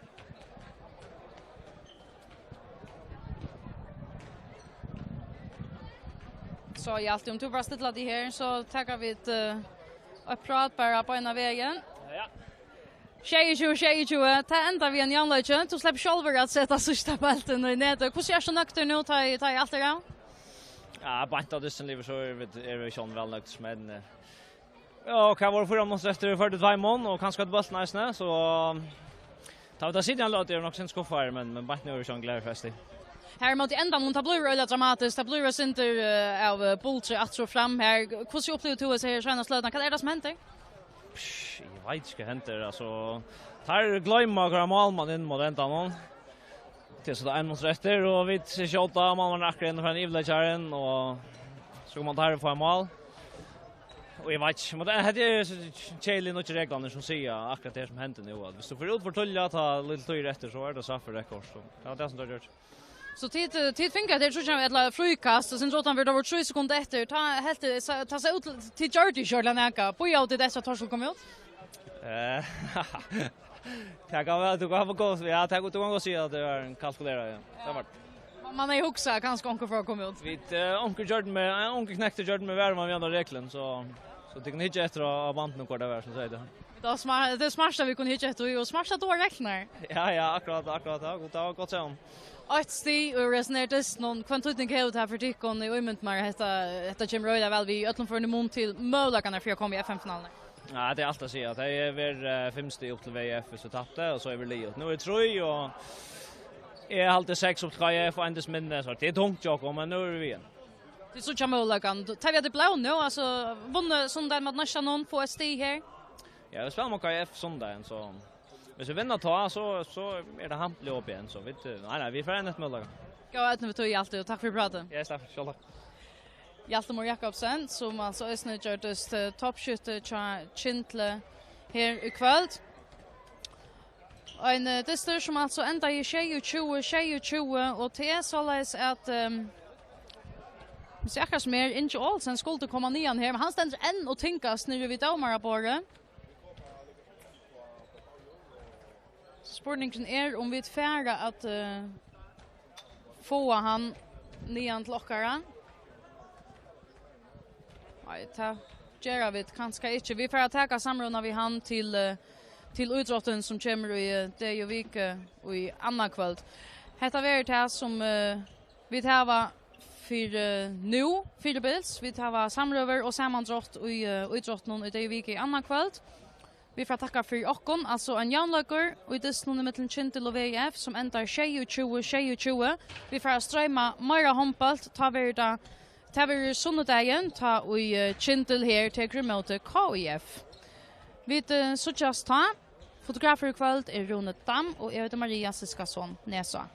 Speaker 1: Så Hjalta, om du bara ställer dig här så tackar vi ett prat bara på ena vägen.
Speaker 2: Ja.
Speaker 1: 22. Ta ända vi en janlöjtje. Du släpper själver att sätta sista bulten i nätet. Hur ser så nökter nu ta i allt det där?
Speaker 2: Ja, bara av dysten livet så är vi sån väl nökt. Men ja, kan vara för oss efter 42 mån och kanske att bulten är så ta vi ta sidan låt är nog sen skuffar men bara nu är det sån glädjefest.
Speaker 1: Här mot ändan hon tar blir öle dramatiskt. Det blir center av Boltre att så fram här. Hur ser upplevt du här sköna slödna? Vad är det som händer?
Speaker 2: Jag vet inte händer alltså. Tar glömma några målman in mot ändan någon. Det så där en mot rätter och vi ser skjuta målman akkurat från Ivlacharen och så man tar få mål. Och jag vet inte, men det är Kyndil och reglerna som säger akkurat det som händer nu. Hvis du får ut för tulla ta lite tur rätter så är det så för rekord så. Ja, det är som det gjort.
Speaker 1: Så tid finkar det tror jag ett frukast och sen så tar vi över 3 sekunder efter ta sig ut till Jordi Jordan Aka på jag till dessa torsdag kommer ut.
Speaker 2: Jag kan väl du kan gå så ja ta du kan gå se att det är en kalkylerare. Det var
Speaker 1: man är huxa kanske onkel för att komma ut.
Speaker 2: Vi onkel Jordan med onkel knäckte Jordan med värma med andra regeln så det kan inte efter av banden kvar där som säger det.
Speaker 1: Det smarta vi kunde hitta och smarta då räknar.
Speaker 2: Ja, akkurat. Det var gott så.
Speaker 1: Ett steg och resonerades någon kvantutning helt här för tyckon i omint mer detta kommer väl vi öppnar för en mån till möjligheterna för att komma i FM-finalen.
Speaker 2: Ja, det är allt att säga. Det är väl 5 steg upp till VF så tappade och så är vi liot. Nu är det 3 och är alltid 6 upp till VF och ändes minne så det är tungt jag men nu är vi igen.
Speaker 1: Det är så möjligheten. Tar vi det blå nu alltså vunnit söndag med nästan någon på ett steg här.
Speaker 2: Ja, vi spelar mot KF söndagen så hvis vi vinner ta så är det hampligt upp igen så vet nej vi får en ett mål.
Speaker 1: Ja, att vi tog alltid och tack för pratet.
Speaker 2: Ja, tack själva.
Speaker 1: Hjalta och Jakobsen som alltså ösnöjdes toppskytte till Kyndil här i kväll. En dystur som alltså ända i 22 och det är således att säkert som är inte alls en skulle komma nian här men han ständer än och tänkas när vi domar på det. Spurningen är om vi färra att få han nian till lockare. Nej, ta gör vi kanske inte. Vi får attacka samrunda vi han till utrotten som kommer i det och vecka och i andra kväll. Detta är det som vi tar för nu för bilds. Vi tar samröver och sammandratt i utrotten i det och vecka i andra kväll. Vi får tacka för okkon, alltså en janlöker och i dessnån mellan Kyndil och VF som ändrar 22. Vi får strömma Mara Hondbólt, ta vi det Det var sunnudagen, ta vi Kyndil her til mot KIF. Vi suttjas ta. Fotografer i kveld Rune Dam og Maria Siskason Nesa.